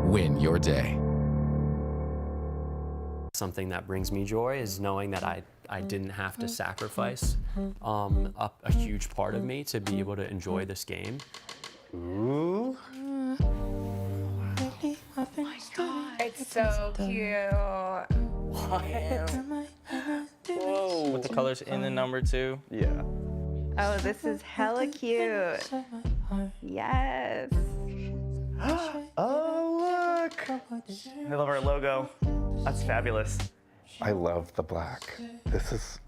Win your day. Something that brings me joy is knowing that I didn't have to sacrifice a huge part of me to be able to enjoy this game. Ooh. Oh my God. It's so cute. Whoa. With the colors in the number 2. Yeah. Oh, this is hella cute. Yes. Oh, look. I love our logo. That's fabulous. I love the black. This is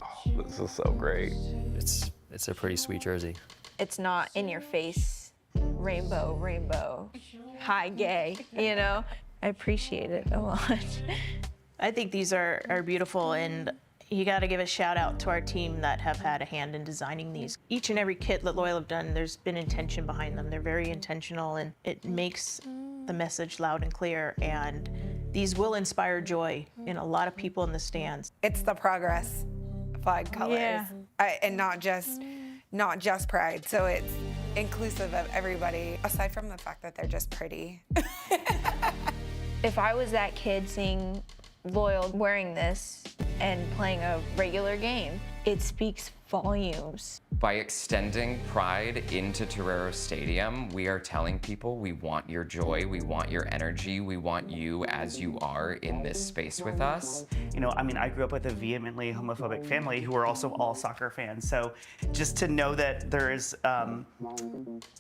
so great. It's a pretty sweet jersey. It's not in your face, rainbow, high gay, you know? I appreciate it a lot. I think these are beautiful, and you got to give a shout out to our team that have had a hand in designing these. Each and every kit that Loyal have done, there's been intention behind them. They're very intentional, and it makes the message loud and clear, and these will inspire joy in a lot of people in the stands. It's the progress flag colors, and not just pride. So it's inclusive of everybody, aside from the fact that they're just pretty. If I was that kid seeing Loyal wearing this and playing a regular game, it speaks volumes. By extending pride into Torero Stadium, we are telling people we want your joy, we want your energy, we want you as you are in this space with us. You know, I mean, I grew up with a vehemently homophobic family who are also all soccer fans. So just to know that there is,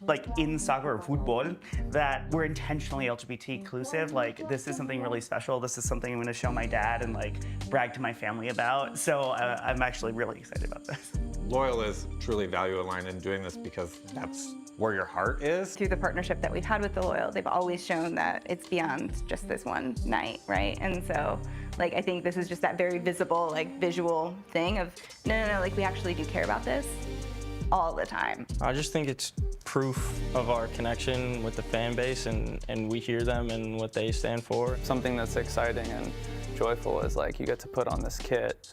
like in soccer or football, that we're intentionally LGBT inclusive, like this is something really special. This is something I'm gonna show my dad and like brag to my family about. So I'm actually really excited about this. Loyal is truly value aligned in doing this because that's where your heart is. Through the partnership that we've had with the Loyal, they've always shown that it's beyond just this one night, right? And so, like, I think this is just that very visible, like, visual thing of, no, like, we actually do care about this all the time. I just think it's proof of our connection with the fan base, and we hear them and what they stand for. Something that's exciting and joyful is like you get to put on this kit,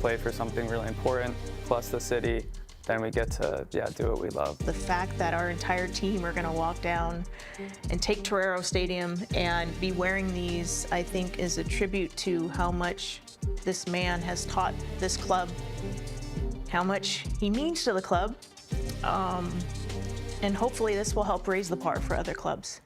play for something really important, plus the city, then we get to do what we love. The fact that our entire team are gonna walk down and take Torero Stadium and be wearing these, I think is a tribute to how much this man has taught this club, how much he means to the club, and hopefully this will help raise the bar for other clubs.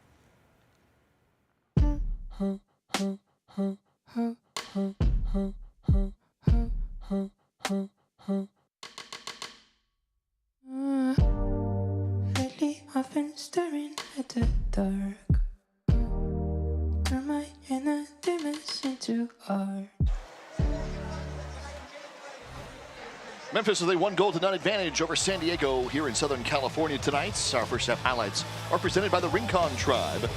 Lately I've been staring at the dark. Turn my inner demons into art. Memphis with a 1-0-0 advantage over San Diego here in Southern California tonight. Our first half highlights are presented by the Rincon Tribe.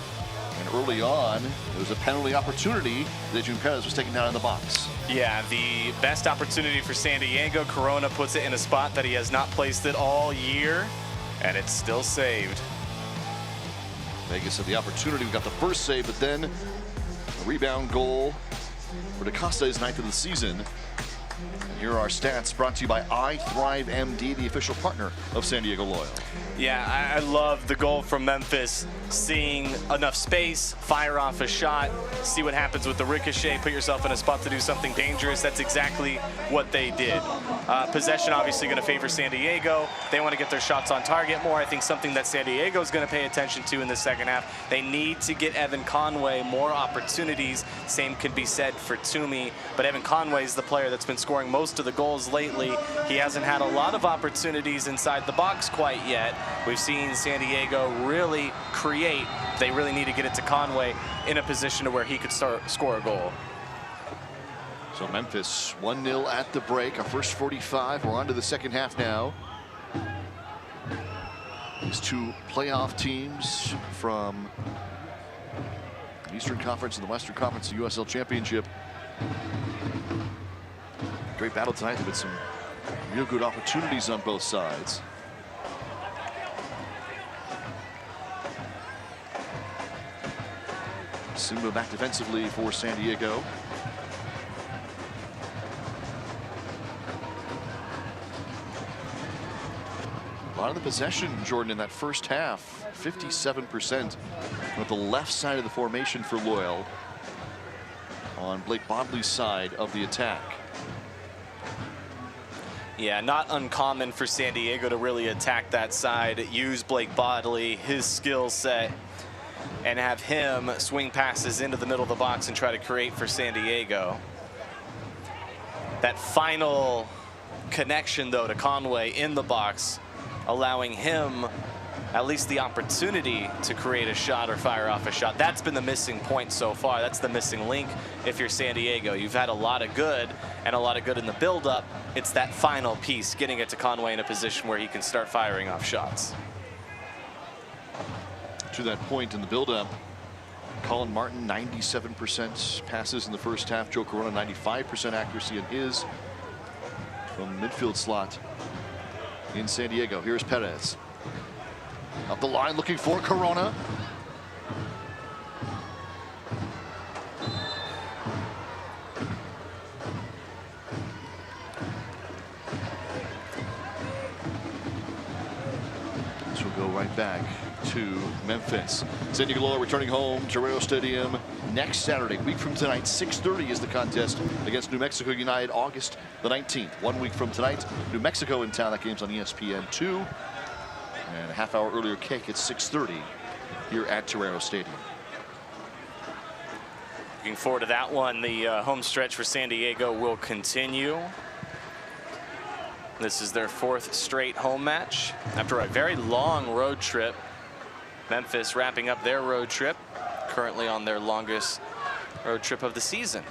And early on, there was a penalty opportunity that Jun Perez was taken down in the box. Yeah, the best opportunity for San Diego. Corona puts it in a spot that he has not placed it all year, and it's still saved. Vegas had the opportunity. We got the first save, but then a rebound goal for DaCosta, his 9th of the season. And here are our stats brought to you by iThrive MD, the official partner of San Diego Loyal. Yeah, I love the goal from Memphis. Seeing enough space, fire off a shot, see what happens with the ricochet, put yourself in a spot to do something dangerous. That's exactly what they did. Possession obviously going to favor San Diego. They want to get their shots on target more. I think something that San Diego is going to pay attention to in the second half. They need to get Evan Conway more opportunities. Same could be said for Toomey, but Evan Conway is the player that's been scoring most of the goals lately. He hasn't had a lot of opportunities inside the box quite yet. We've seen San Diego really create. They really need to get it to Conway in a position to where he could score a goal. So Memphis 1-0 at the break. Our first 45. We're on to the second half now. These two playoff teams from the Eastern Conference and the Western Conference, the USL Championship. Great battle tonight. There've been some real good opportunities on both sides. Simba back defensively for San Diego. A lot of the possession, Jordan, in that first half, 57% with the left side of the formation for Loyal on Blake Bodley's side of the attack. Yeah, not uncommon for San Diego to really attack that side, use Blake Bodley, his skill set, and have him swing passes into the middle of the box and try to create for San Diego. That final connection, though, to Conway in the box, allowing him at least the opportunity to create a shot or fire off a shot. That's been the missing point so far. That's the missing link if you're San Diego. You've had a lot of good and a lot of good in the build-up. It's that final piece, getting it to Conway in a position where he can start firing off shots. To that point in the build-up, Colin Martin, 97% passes in the first half. Joe Corona, 95% accuracy in his from midfield slot in San Diego. Here's Perez. Up the line looking for Corona. This will go right back to Memphis. San Diego Loyal returning home to Torero Stadium next Saturday. Week from tonight, 6:30 is the contest against New Mexico United, August the 19th. 1 week from tonight, New Mexico in town. That game's on ESPN2. And a half-hour earlier kick at 6:30 here at Torero Stadium. Looking forward to that one. The home stretch for San Diego will continue. This is their 4th straight home match after a very long road trip. Memphis wrapping up their road trip, currently on their longest road trip of the season.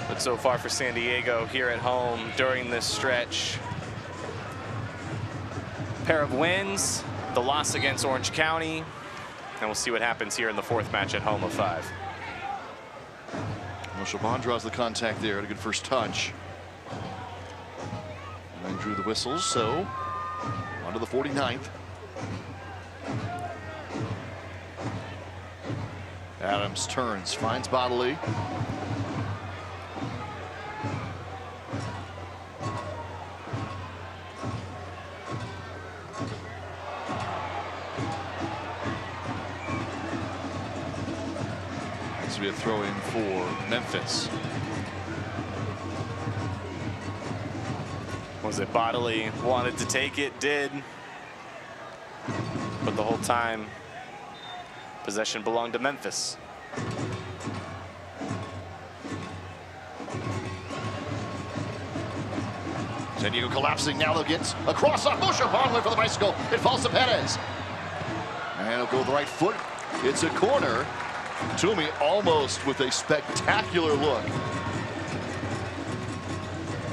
But so far for San Diego here at home during this stretch, pair of wins, the loss against Orange County, and we'll see what happens here in the 4th match at home of 5. Well, Shaban draws the contact there, had a good first touch. And then drew the whistles, so on to the 49th. Adams turns, finds Bodley. This will be a throw in for Memphis. Was it Bodley wanted to take it, did, but the whole time possession belonged to Memphis. San Diego collapsing, now they'll get across off Moshe Bonway for the bicycle. It falls to Perez. And it'll go with the right foot. It's a corner. Toomey almost with a spectacular look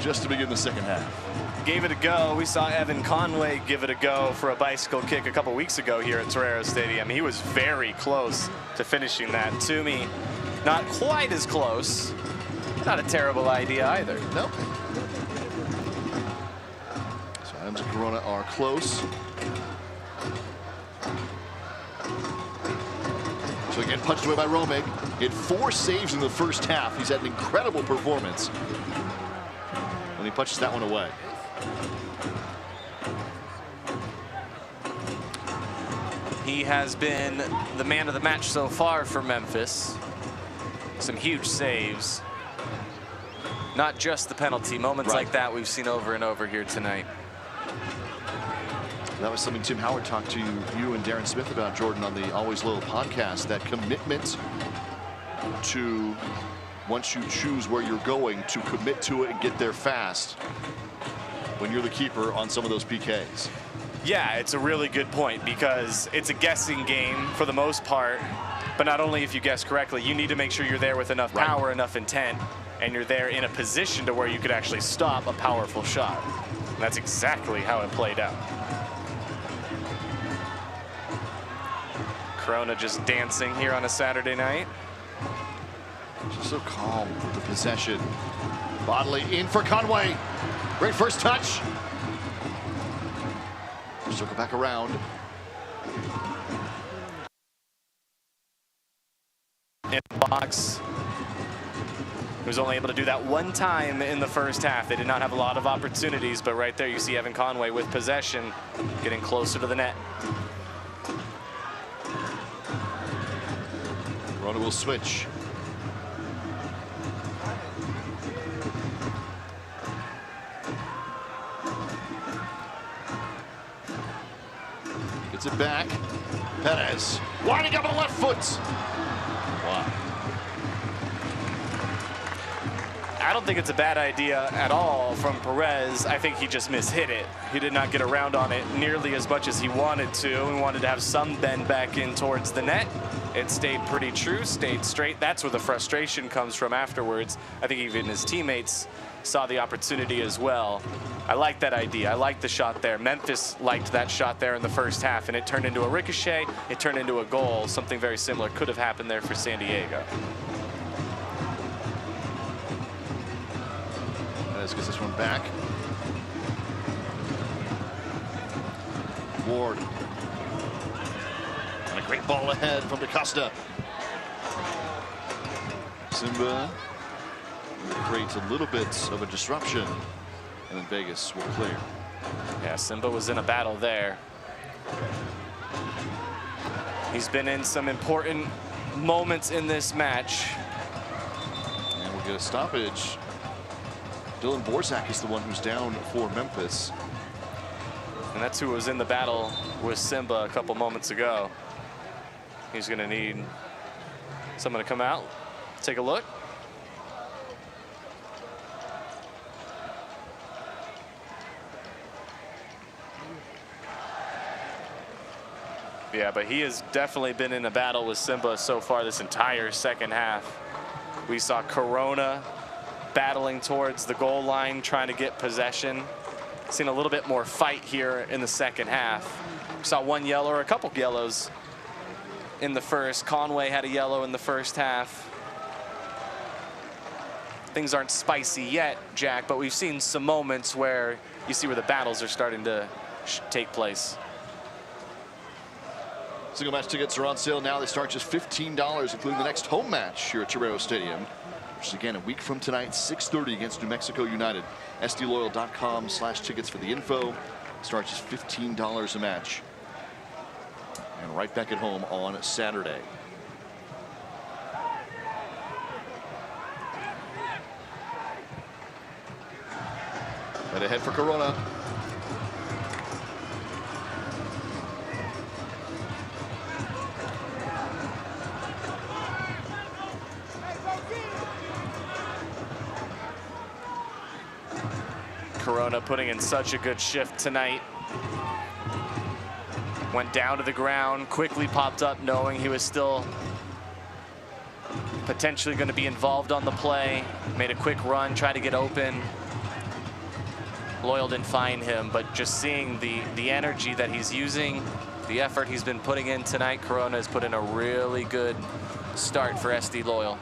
just to begin the second half. Gave it a go. We saw Evan Conway give it a go for a bicycle kick a couple weeks ago here at Torero Stadium. He was very close to finishing that. Toomey, not quite as close. Not a terrible idea either. No. So Adams and Corona are close. So again, punched away by Romig. He had 4 saves in the first half. He's had an incredible performance. And he punches that one away. He has been the man of the match so far for Memphis. Some huge saves. Not just the penalty. Moments like that we've seen over and over here tonight. That was something Tim Howard talked to you and Darren Smith about, Jordan, on the Always Loyal podcast. That commitment to, once you choose where you're going, to commit to it and get there fast when you're the keeper on some of those PKs. Yeah, it's a really good point because it's a guessing game for the most part. But not only if you guess correctly, you need to make sure you're there with enough power, enough intent, and you're there in a position to where you could actually stop a powerful shot. And that's exactly how it played out. Corona just dancing here on a Saturday night. Just so calm with the possession. Bodley in for Conway. Great first touch. circle back around. In the box. He was only able to do that one time in the first half. They did not have a lot of opportunities, but right there you see Evan Conway with possession, getting closer to the net. Corona will switch. Gets it back. Perez winding up on the left foot. Wow. I don't think it's a bad idea at all from Perez. I think he just mishit it. He did not get around on it nearly as much as he wanted to. He wanted to have some bend back in towards the net. It stayed pretty true, stayed straight. That's where the frustration comes from afterwards. I think even his teammates saw the opportunity as well. I like that idea. I like the shot there. Memphis liked that shot there in the first half, and it turned into a ricochet. It turned into a goal. Something very similar could have happened there for San Diego. Let's get this one back. Ward. And a great ball ahead from DaCosta. Simba creates a little bit of a disruption, and then Vegas will clear. Yeah, Simba was in a battle there. He's been in some important moments in this match. And we'll get a stoppage. Dylan Borzak is the one who's down for Memphis. And that's who was in the battle with Simba a couple moments ago. He's going to need someone to come out, take a look. Yeah, but he has definitely been in a battle with Simba so far this entire second half. We saw Corona battling towards the goal line, trying to get possession. Seen a little bit more fight here in the second half. We saw one yellow or a couple yellows in the first. Conway had a yellow in the first half. Things aren't spicy yet, Jack, but we've seen some moments where you see where the battles are starting to take place. Single match tickets are on sale now. They start just $15, including the next home match here at Torero Stadium, which is again a week from tonight, 6:30 against New Mexico United. SDLoyal.com/tickets for the info. Starts just $15 a match. And right back at home on Saturday. Right ahead for Corona. Corona putting in such a good shift tonight. Went down to the ground, quickly popped up knowing he was still potentially going to be involved on the play. Made a quick run, tried to get open. Loyal didn't find him, but just seeing the energy that he's using, the effort he's been putting in tonight, Corona has put in a really good start for SD Loyal.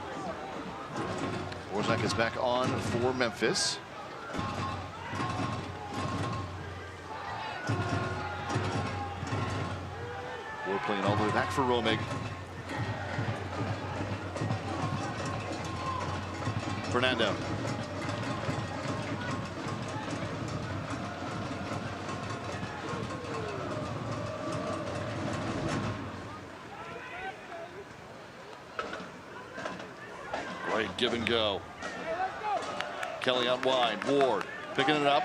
Borzak is back on for Memphis. We're playing all the way back for Romig. Fernando. Great give and go. Kelly out wide. Ward picking it up.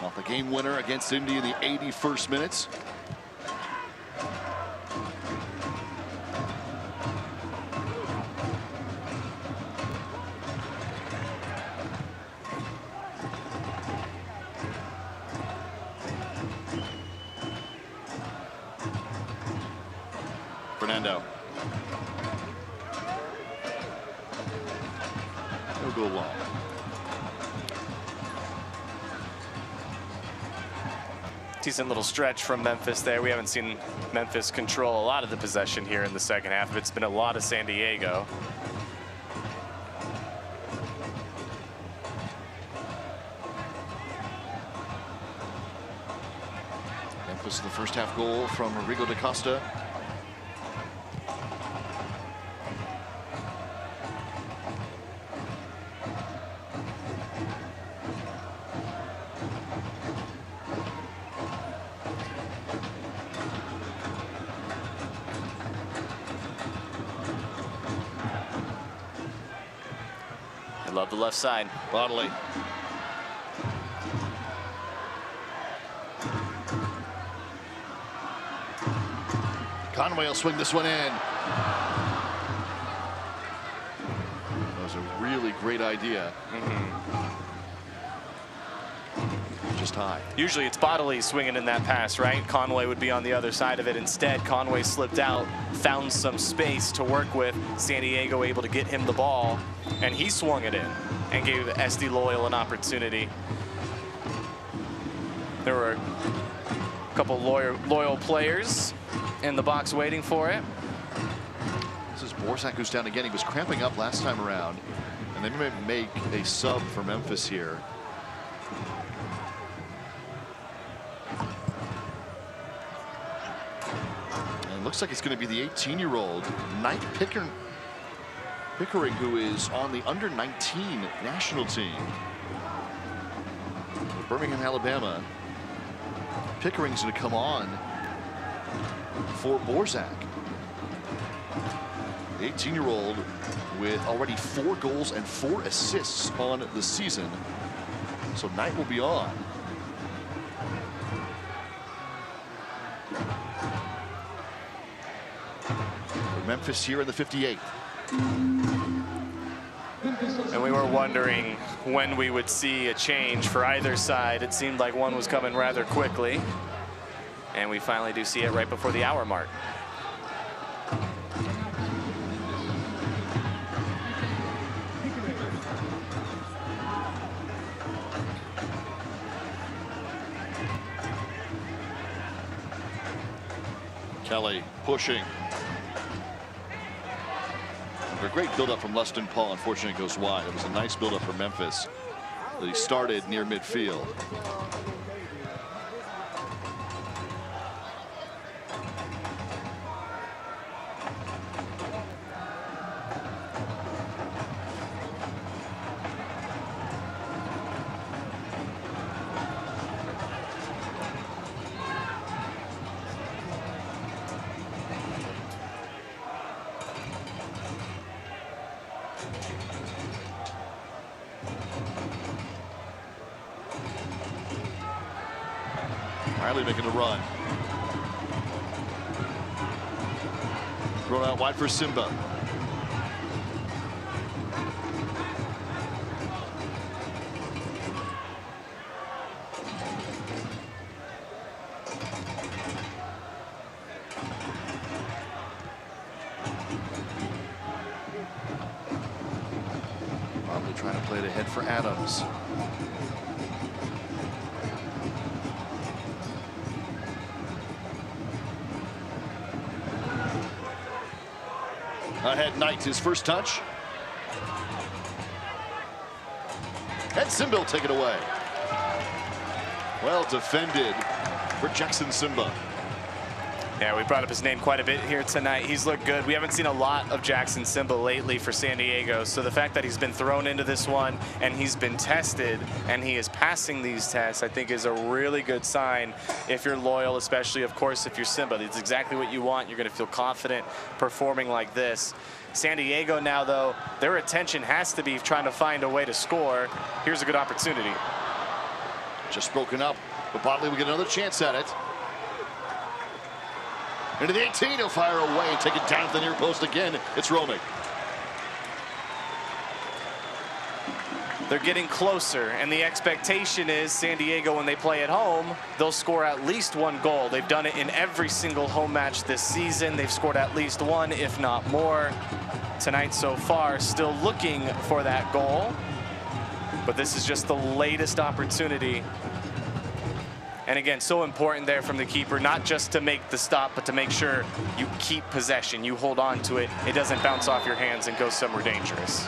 Off the game winner against Indy in the 81st minutes. Fernando. He'll go long. Decent little stretch from Memphis there. We haven't seen Memphis control a lot of the possession here in the second half. It's been a lot of San Diego. This is the first half goal from Rodrigo da Costa. I love the left side. Bodley. Conway will swing this one in. That was a really great idea. Just high. Usually it's Bodley swinging in that pass, right? Conway would be on the other side of it. Instead, Conway slipped out, found some space to work with. San Diego able to get him the ball, and he swung it in and gave SD Loyal an opportunity. There were a couple loyal players in the box waiting for it. This is Borzak who's down again. He was cramping up last time around, and they may make a sub for Memphis here. And it looks like it's going to be the 18-year-old Knight Pickering, who is on the under-19 national team. Birmingham, Alabama. Pickering's going to come on for Borzak. 18-year-old with already 4 goals and 4 assists on the season. So Knight will be on. For Memphis here in the 58th. And we were wondering when we would see a change for either side. It seemed like one was coming rather quickly. And we finally do see it right before the hour mark. Kelly pushing. A great build-up from Lustin Paul. Unfortunately, it goes wide. It was a nice build-up for Memphis that he started near midfield. Riley making a run. Thrown out wide for Simba. Probably trying to play it ahead for Adams. Ahead Knight, his first touch. And Simba will take it away. Well defended for Jackson Simba. Yeah, we brought up his name quite a bit here tonight. He's looked good. We haven't seen a lot of Jackson Simba lately for San Diego. So the fact that he's been thrown into this one and he's been tested and he is passing these tests, I think is a really good sign if you're loyal, especially, of course, if you're Simba. It's exactly what you want. You're going to feel confident performing like this. San Diego now, though, their attention has to be trying to find a way to score. Here's a good opportunity. Just broken up, but Botley will get another chance at it. Into the 18, he'll fire away and take it down to the near post again. It's roaming. They're getting closer, and the expectation is San Diego, when they play at home, they'll score at least 1 goal. They've done it in every single home match this season. They've scored at least 1, if not more. Tonight so far, still looking for that goal. But this is just the latest opportunity. And again, so important there from the keeper, not just to make the stop, but to make sure you keep possession, you hold on to it, it doesn't bounce off your hands and go somewhere dangerous.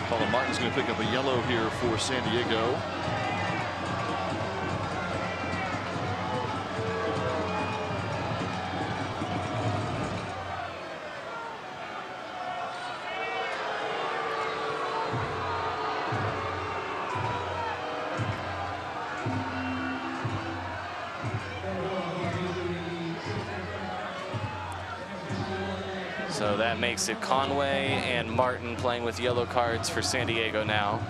Paula Martin's going to pick up a yellow here for San Diego. So that makes it Conway and Martin playing with yellow cards for San Diego now.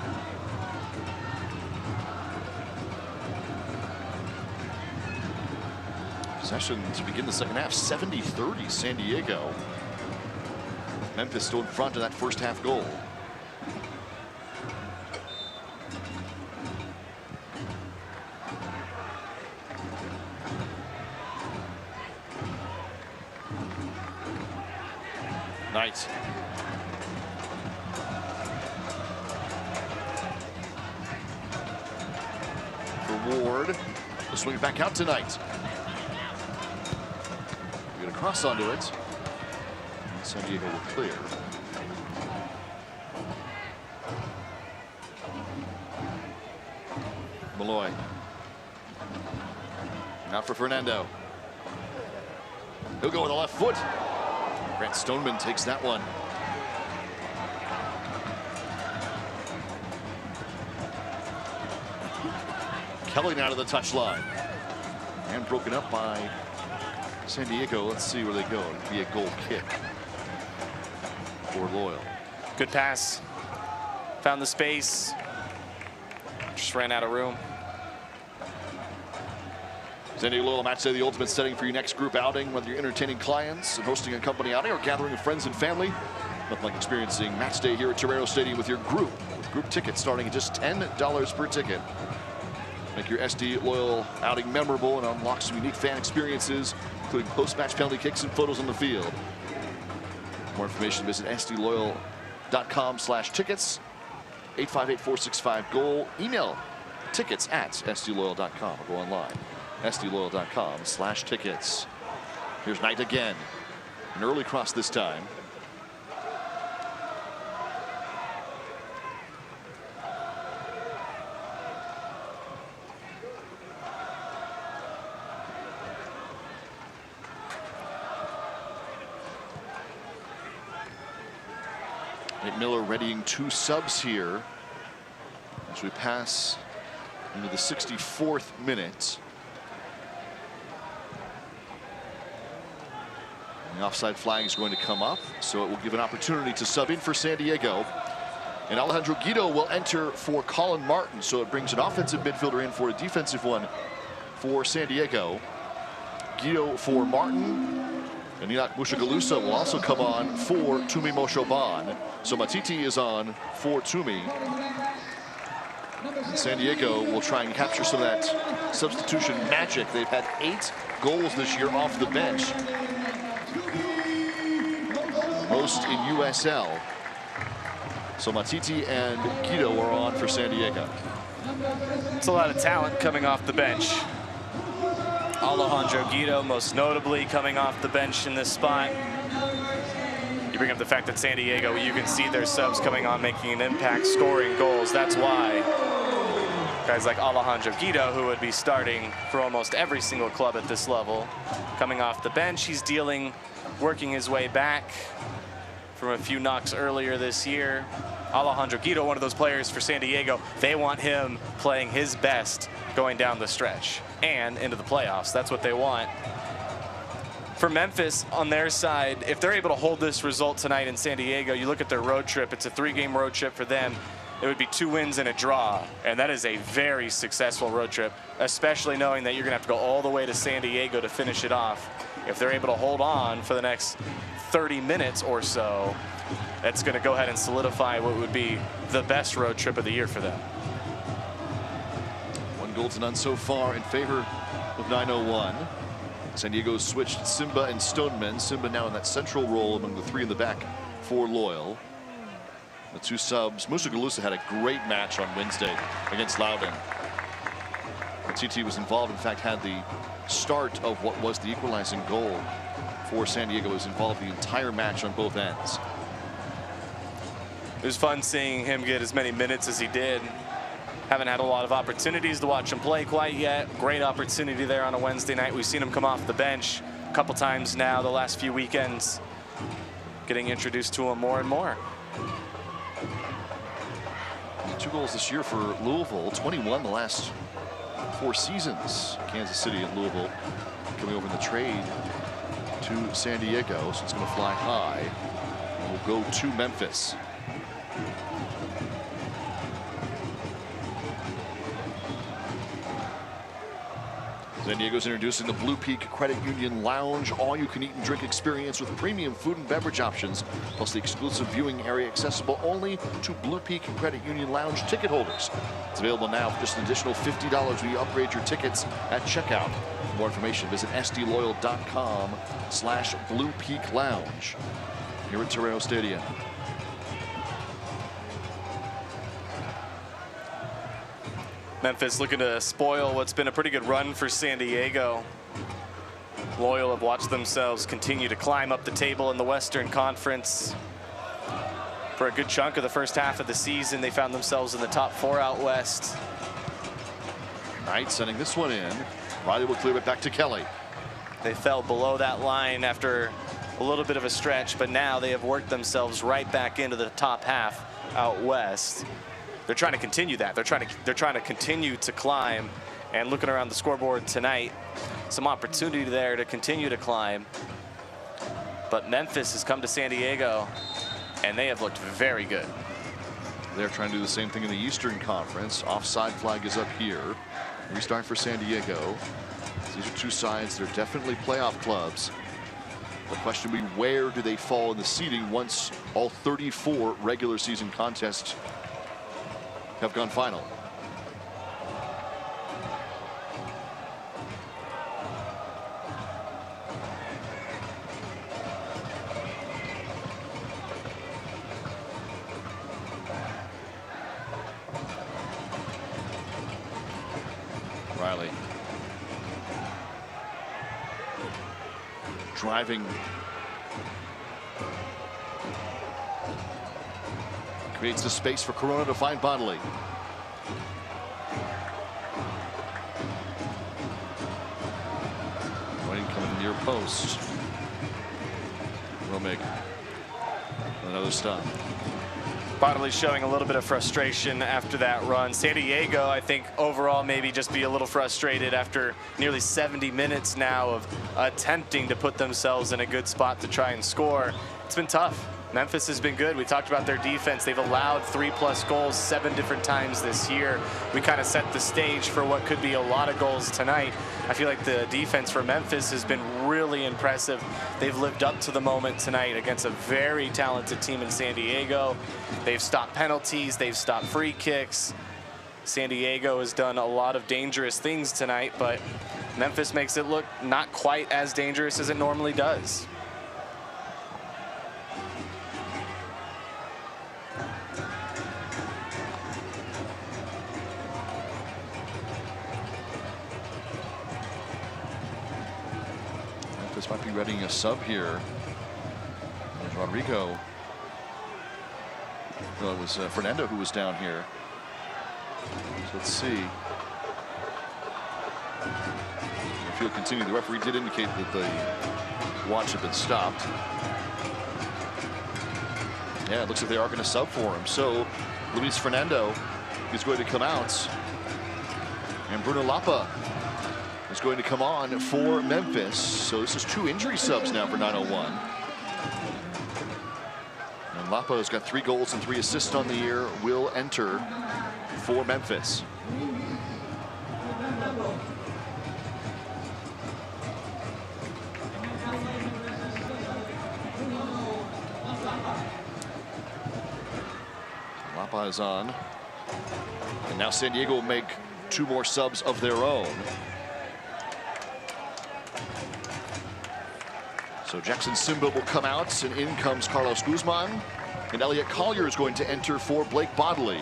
Possession to begin the second half, 70-30 San Diego. Memphis still in front of that first half goal. Knight. For Ward. He'll swing it back out tonight. We're going to cross onto it. San Diego will clear. Malloy. Out for Fernando. He'll go with the left foot. Grant Stoneman takes that one. Kelly now to the touchline. And broken up by San Diego. Let's see where they go. It'll be a goal kick for Loyal. Good pass. Found the space. Just ran out of room. San Diego Loyal Match Day, the ultimate setting for your next group outing, whether you're entertaining clients and hosting a company outing or gathering with friends and family. Nothing like experiencing Match Day here at Torero Stadium with your group. With group tickets starting at just $10 per ticket. Make your SD Loyal outing memorable and unlock some unique fan experiences, including post-match penalty kicks and photos on the field. For more information, visit sdloyal.com/tickets, 858-465-GOAL. Email tickets@sdloyal.com or go online. sdloyal.com/tickets. Here's Knight again. An early cross this time. Nate Miller readying 2 subs here as we pass into the 64th minute. The offside flag is going to come up, so it will give an opportunity to sub in for San Diego. And Alejandro Guido will enter for Colin Martin, so it brings an offensive midfielder in for a defensive one for San Diego. Guido for Martin, and Enoch Mushagalusa will also come on for Tumi Moshoban. So Matiti is on for Tumi. San Diego will try and capture some of that substitution magic. They've had 8 goals this year off the bench. Most in USL. So Matiti and Guido are on for San Diego. It's a lot of talent coming off the bench. Alejandro Guido most notably coming off the bench in this spot. You bring up the fact that San Diego, you can see their subs coming on, making an impact, scoring goals. That's why guys like Alejandro Guido, who would be starting for almost every single club at this level, coming off the bench. He's working his way back from a few knocks earlier this year. Alejandro Guido, one of those players for San Diego, they want him playing his best going down the stretch and into the playoffs. That's what they want. For Memphis, on their side, if they're able to hold this result tonight in San Diego, you look at their road trip, it's a 3-game road trip for them. It would be 2 wins and a draw, and that is a very successful road trip, especially knowing that you're gonna have to go all the way to San Diego to finish it off. If they're able to hold on for the next 30 minutes or so, that's gonna go ahead and solidify what would be the best road trip of the year for them. 1 goal to none so far in favor of 901. San Diego switched Simba and Stoneman. Simba now in that central role among the 3 in the back for Loyal. The 2 subs. Musa Galusa had a great match on Wednesday against Loudoun. TT was involved, in fact, had the start of what was the equalizing goal for San Diego. Was involved the entire match on both ends. It was fun seeing him get as many minutes as he did. Haven't had a lot of opportunities to watch him play quite yet. Great opportunity there on a Wednesday night. We've seen him come off the bench a couple times now the last few weekends. Getting introduced to him more and more. 2 goals this year for Louisville, 21 the last 4 seasons. Kansas City and Louisville coming over in the trade to San Diego, so it's going to fly high. And we'll go to Memphis. San Diego's introducing the Blue Peak Credit Union Lounge, all-you-can-eat and drink experience with premium food and beverage options, plus the exclusive viewing area accessible only to Blue Peak Credit Union Lounge ticket holders. It's available now for just an additional $50 when you upgrade your tickets at checkout. For more information, visit sdloyal.com/Blue Peak Lounge here at Torero Stadium. Memphis looking to spoil what's been a pretty good run for San Diego. Loyal have watched themselves continue to climb up the table in the Western Conference. For a good chunk of the first half of the season, they found themselves in the top 4 out west. Knight sending this one in. Riley will clear it back to Kelly. They fell below that line after a little bit of a stretch, but now they have worked themselves right back into the top half out west. They're trying to continue that. They're trying to continue to climb. And looking around the scoreboard tonight, some opportunity there to continue to climb. But Memphis has come to San Diego, and they have looked very good. They're trying to do the same thing in the Eastern Conference. Offside flag is up here. Restart for San Diego. These are two sides. They're definitely playoff clubs. The question will be, where do they fall in the seeding once all 34 regular season contests have gone final? Riley driving, creates the space for Corona to find Bodley. Wayne coming near post. Romig, another stop. Bodley showing a little bit of frustration after that run. San Diego, I think, overall maybe just be a little frustrated after nearly 70 minutes now of attempting to put themselves in a good spot to try and score. It's been tough. Memphis has been good. We talked about their defense. They've allowed 3+ goals 7 different times this year. We kind of set the stage for what could be a lot of goals tonight. I feel like the defense for Memphis has been really impressive. They've lived up to the moment tonight against a very talented team in San Diego. They've stopped penalties. They've stopped free kicks. San Diego has done a lot of dangerous things tonight, but Memphis makes it look not quite as dangerous as it normally does. Memphis might be readying a sub here. And Rodrigo. No, it was Fernando who was down here. So let's see. The field continued. The referee did indicate that the watch had been stopped. Yeah, it looks like they are going to sub for him. So Luis Fernando is going to come out. And Bruno Lapa is going to come on for Memphis. So this is 2 injury subs now for 901. And Lapa has got 3 goals and 3 assists on the year, will enter for Memphis. Lapa is on. And now San Diego will make 2 more subs of their own. So Jackson Simba will come out, and in comes Carlos Guzman. And Elliot Collier is going to enter for Blake Bodley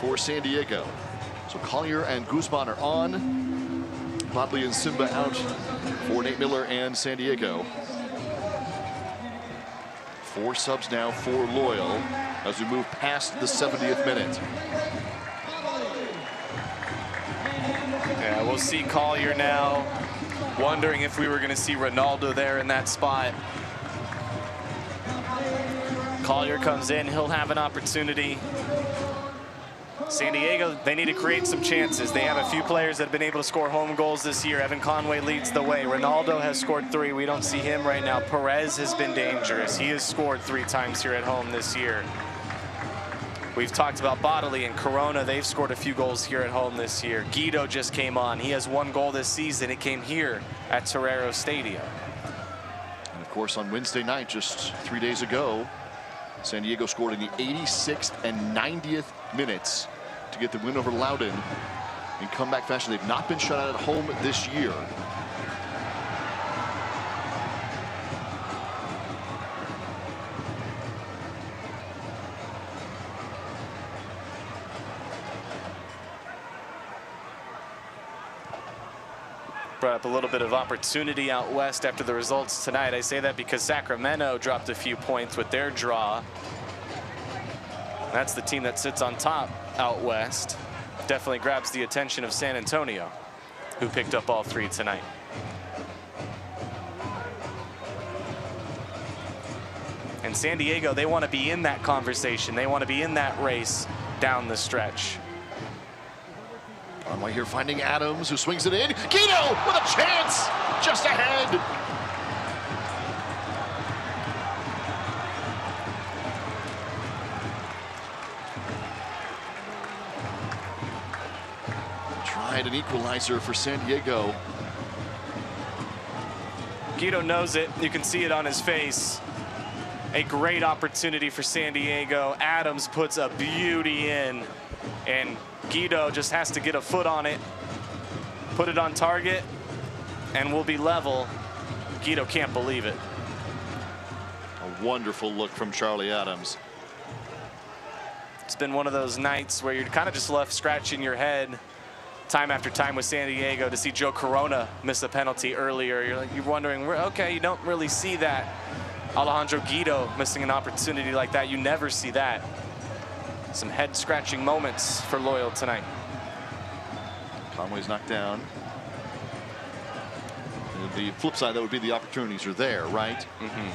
for San Diego. So Collier and Guzman are on. Bodley and Simba out for Nate Miller and San Diego. 4 subs now for Loyal as we move past the 70th minute. Yeah, we'll see Collier now. Wondering if we were going to see Ronaldo there in that spot. Collier comes in, he'll have an opportunity. San Diego, they need to create some chances. They have a few players that have been able to score home goals this year. Evan Conway leads the way. Ronaldo has scored 3. We don't see him right now. Perez has been dangerous. He has scored 3 times here at home this year. We've talked about Bodley and Corona. They've scored a few goals here at home this year. Guido just came on. He has 1 goal this season. It came here at Torero Stadium. And of course, on Wednesday night, just 3 days ago, San Diego scored in the 86th and 90th minutes to get the win over Loudoun in comeback fashion. They've not been shut out at home this year. Brought up a little bit of opportunity out west after the results tonight. I say that because Sacramento dropped a few points with their draw. That's the team that sits on top out west. Definitely grabs the attention of San Antonio, who picked up all 3 tonight. And San Diego, they want to be in that conversation. They want to be in that race down the stretch. Conway here finding Adams, who swings it in. Guido with a chance just ahead. Tried an equalizer for San Diego. Guido knows it. You can see it on his face. A great opportunity for San Diego. Adams puts a beauty in, and Guido just has to get a foot on it, put it on target, and we'll be level. Guido can't believe it. A wonderful look from Charlie Adams. It's been one of those nights where you're kind of just left scratching your head time after time with San Diego to see Joe Corona miss a penalty earlier. You're wondering, okay, you don't really see that. Alejandro Guido missing an opportunity like that. You never see that. Some head-scratching moments for Loyal tonight. Conway's knocked down. And the flip side, that would be the opportunities are there, right?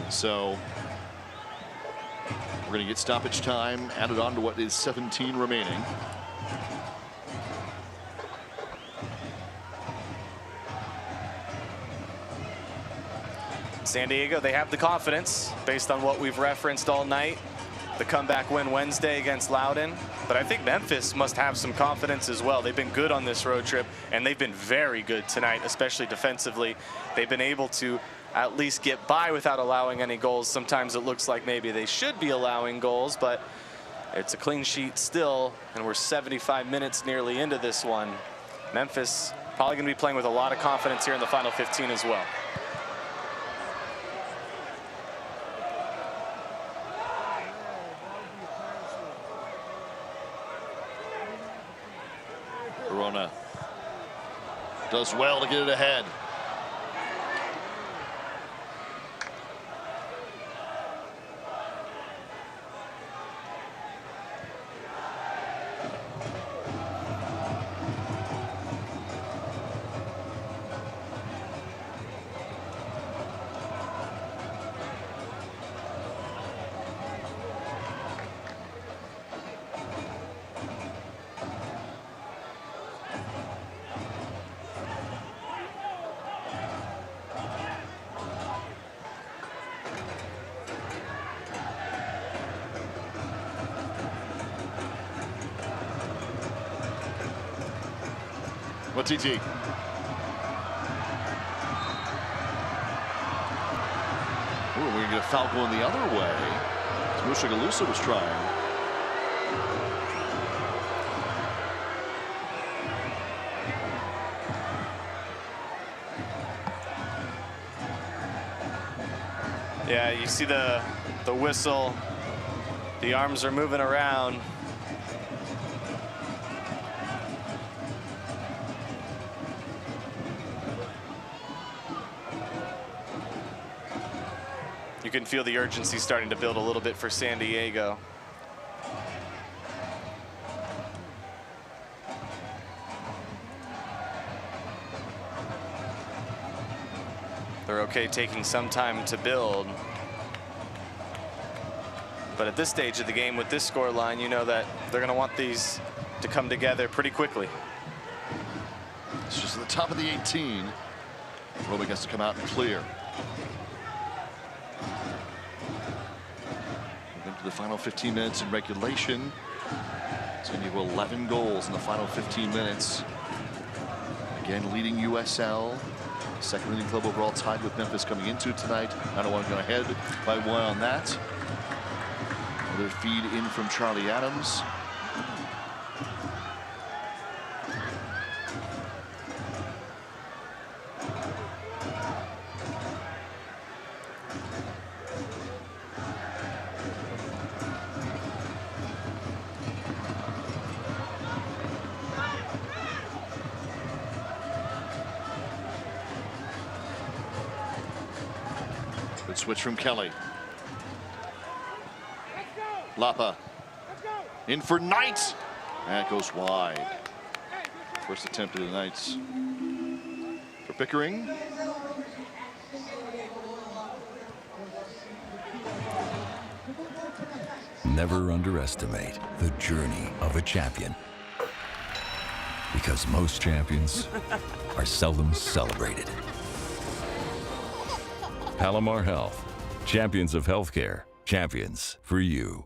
So we're going to get stoppage time added on to what is 17 remaining. San Diego, they have the confidence based on what we've referenced all night. The comeback win Wednesday against Loudoun. But I think Memphis must have some confidence as well. They've been good on this road trip, and they've been very good tonight, especially defensively. They've been able to at least get by without allowing any goals. Sometimes it looks like maybe they should be allowing goals, but it's a clean sheet still, and we're 75 minutes nearly into this one. Memphis probably going to be playing with a lot of confidence here in the final 15 as well. Corona does well to get it ahead. What's TT? Ooh, we're going to get a foul going the other way. Mushagalusa was trying. Yeah, you see the whistle. The arms are moving around. You can feel the urgency starting to build a little bit for San Diego. They're okay taking some time to build. But at this stage of the game with this score line, you know that they're going to want these to come together pretty quickly. It's just at the top of the 18. Robic has to come out and clear. We're into the final 15 minutes in regulation. San Diego 11 goals in the final 15 minutes. Again, leading USL. Second leading club overall, tied with Memphis coming into tonight. I don't want to go ahead by 1 on that. Another feed in from Charlie Adams. Good switch from Kelly. Lapa in for Knight. That goes wide. First attempt of the Knights for Pickering. Never underestimate the journey of a champion, because most champions are seldom celebrated. Palomar Health, champions of healthcare, champions for you.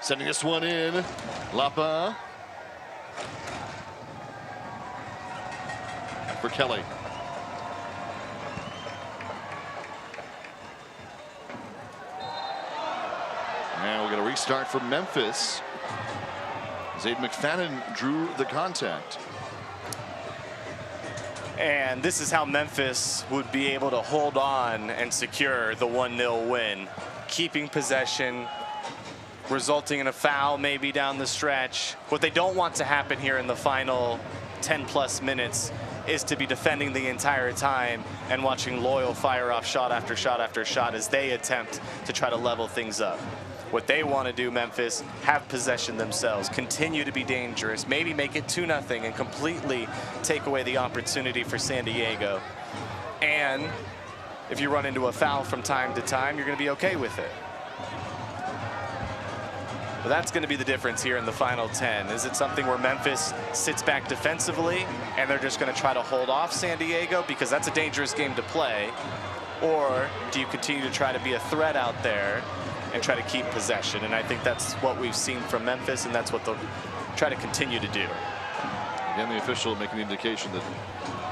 Sending this one in. Lapa for Kelly. And we're going to restart for Memphis. Zaid McFadden drew the contact. And this is how Memphis would be able to hold on and secure the 1-0 win. Keeping possession, resulting in a foul maybe down the stretch. What they don't want to happen here in the final 10+ minutes is to be defending the entire time and watching Loyal fire off shot after shot after shot as they attempt to try to level things up. What they want to do, Memphis, have possession themselves, continue to be dangerous, maybe make it 2-0 and completely take away the opportunity for San Diego. And if you run into a foul from time to time, you're going to be okay with it. But that's going to be the difference here in the final 10. Is it something where Memphis sits back defensively and they're just going to try to hold off San Diego because that's a dangerous game to play? Or do you continue to try to be a threat out there and try to keep possession? And I think that's what we've seen from Memphis, and that's what they'll try to continue to do. Again, the official making the indication that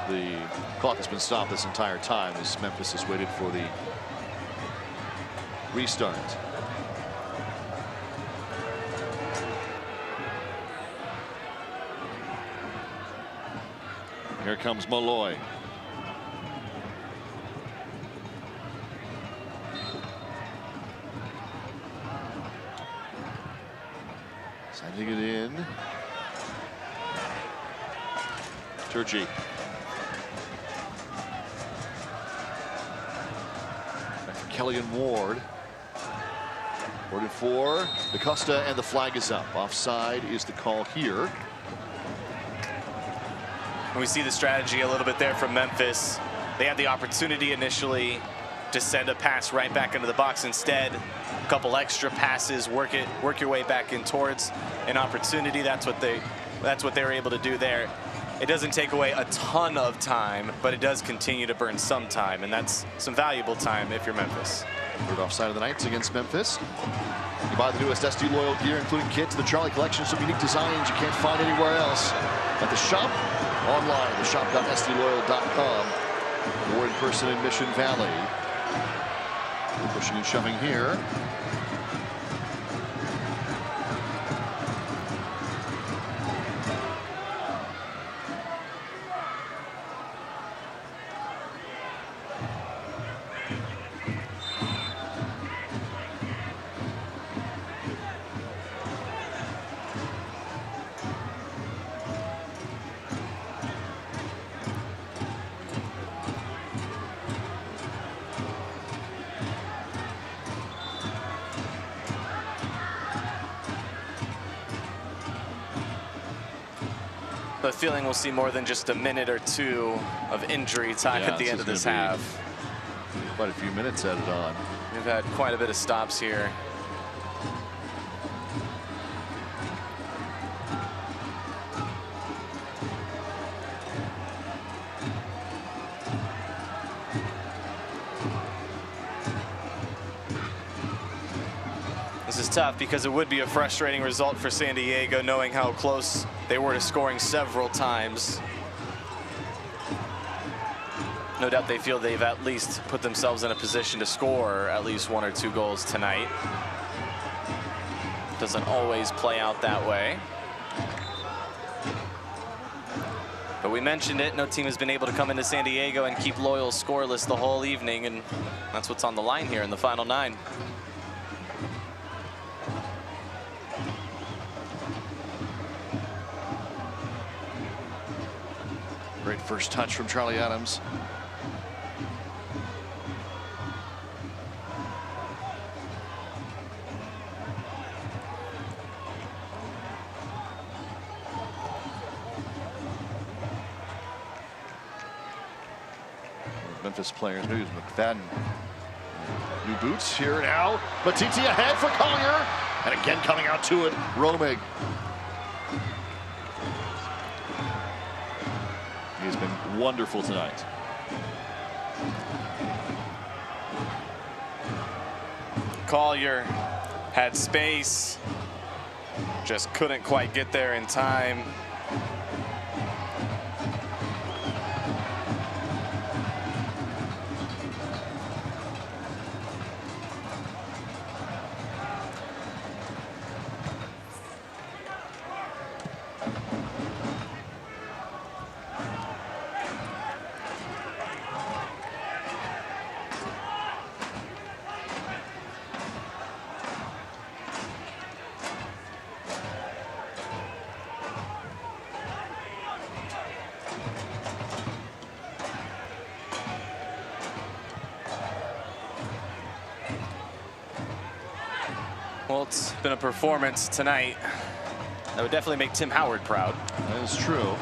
the clock has been stopped this entire time as Memphis has waited for the restart. Here comes Malloy. Sending it in. Turgi. Back to Kelly and Ward. Ward and 4. DaCosta, and the flag is up. Offside is the call here. We see the strategy a little bit there from Memphis. They had the opportunity initially to send a pass right back into the box. Instead, a couple extra passes, work your way back in towards an opportunity. That's what they were able to do there. It doesn't take away a ton of time, but it does continue to burn some time, and that's some valuable time if you're Memphis. Third offside of the Knights against Memphis. You buy the newest SD Loyal gear, including kits, the Charlie collection, some unique designs you can't find anywhere else. At the shop, online, the shop.sdloyal.com, or in person in Mission Valley. Pushing and shoving here. The feeling we'll see more than just a minute or two of injury time at the end of this half. Quite a few minutes added on. We've had quite a bit of stops here. This is tough because it would be a frustrating result for San Diego, knowing how close they were to scoring several times. No doubt they feel they've at least put themselves in a position to score at least 1 or 2 goals tonight. Doesn't always play out that way. But we mentioned it, no team has been able to come into San Diego and keep Loyal scoreless the whole evening, and that's what's on the line here in the final 9. Great first touch from Charlie Adams. Memphis players, maybe it was McFadden. New boots here now. Matiti ahead for Collier. And again coming out to it, Romig. He's been wonderful tonight. Collier had space, just couldn't quite get there in time. Well, it's been a performance tonight that would definitely make Tim Howard proud. That is true.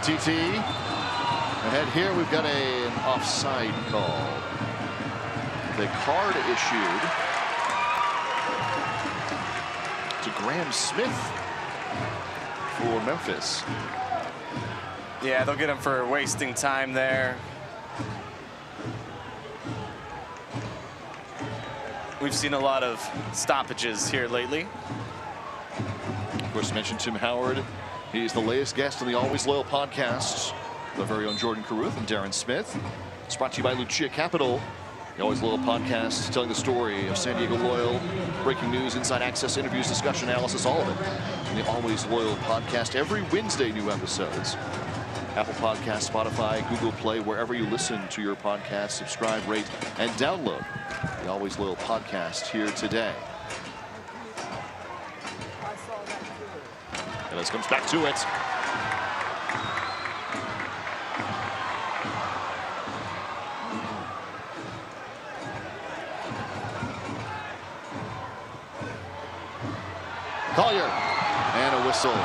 TT ahead here. We've got an offside call. The card issued to Graham Smith for Memphis. Yeah, they'll get him for wasting time there. We've seen a lot of stoppages here lately. Of course, mentioned Tim Howard. He's the latest guest on the Always Loyal podcast. The very own Jordan Carruth and Darren Smith. It's brought to you by Lucia Capital, the Always Loyal podcast, telling the story of San Diego Loyal. Breaking news, inside access, interviews, discussion, analysis, all of it. In the Always Loyal podcast, every Wednesday, new episodes. Apple Podcasts, Spotify, Google Play, wherever you listen to your podcast, subscribe, rate, and download the Always Loyal podcast here today. Ellis comes back to it. Collier, and a whistle.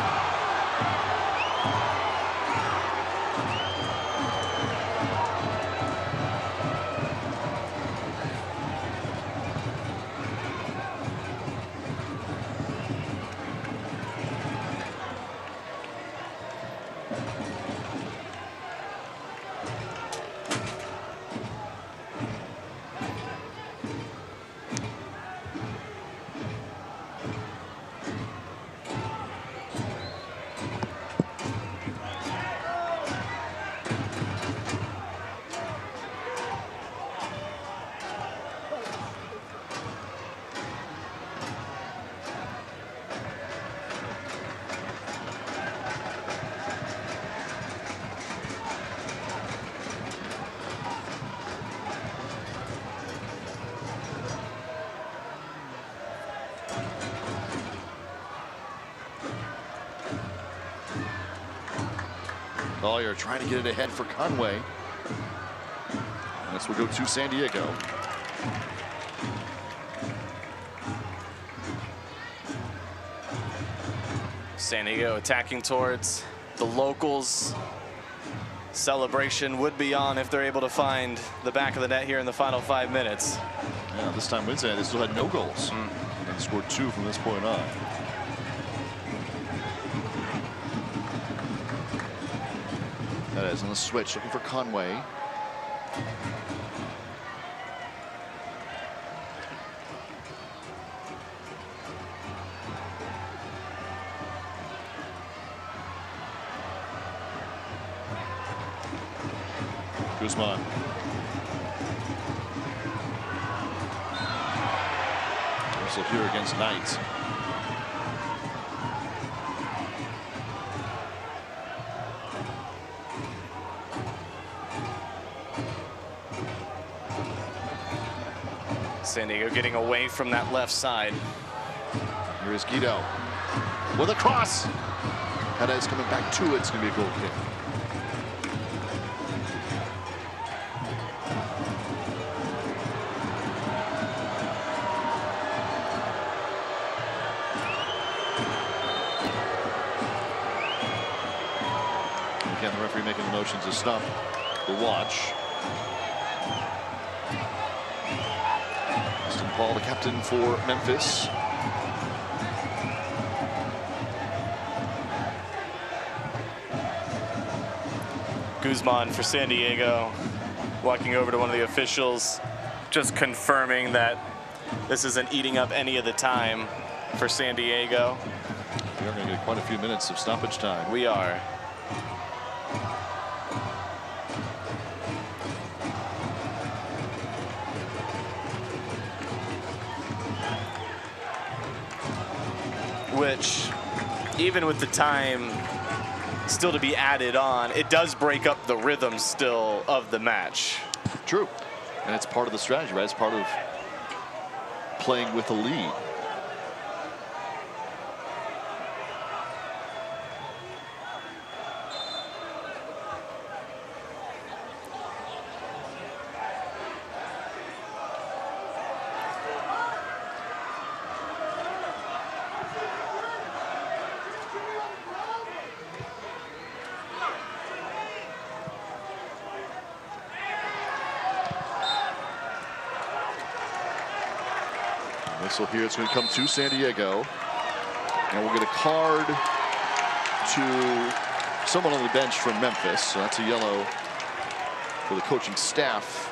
Collier trying to get it ahead for Conway. And this will go to San Diego. San Diego attacking towards the locals. Celebration would be on if they're able to find the back of the net here in the final 5 minutes. Yeah, this time Wednesday they still had no goals. And scored 2 from this point on. That is on the switch, looking for Conway. Guzman. Also here against Knight. San Diego getting away from that left side. Here is Guido with a cross. Perez coming back to it. It's going to be a goal kick. Again, the referee making the motion to stop the watch. Paul, the captain for Memphis. Guzman for San Diego, walking over to one of the officials, just confirming that this isn't eating up any of the time for San Diego. We are going to get quite a few minutes of stoppage time. We are. Which, even with the time still to be added on, it does break up the rhythm still of the match. True. And it's part of the strategy, right? It's part of playing with a lead. So here it's going to come to San Diego, and we'll get a card to someone on the bench from Memphis. So that's a yellow for the coaching staff.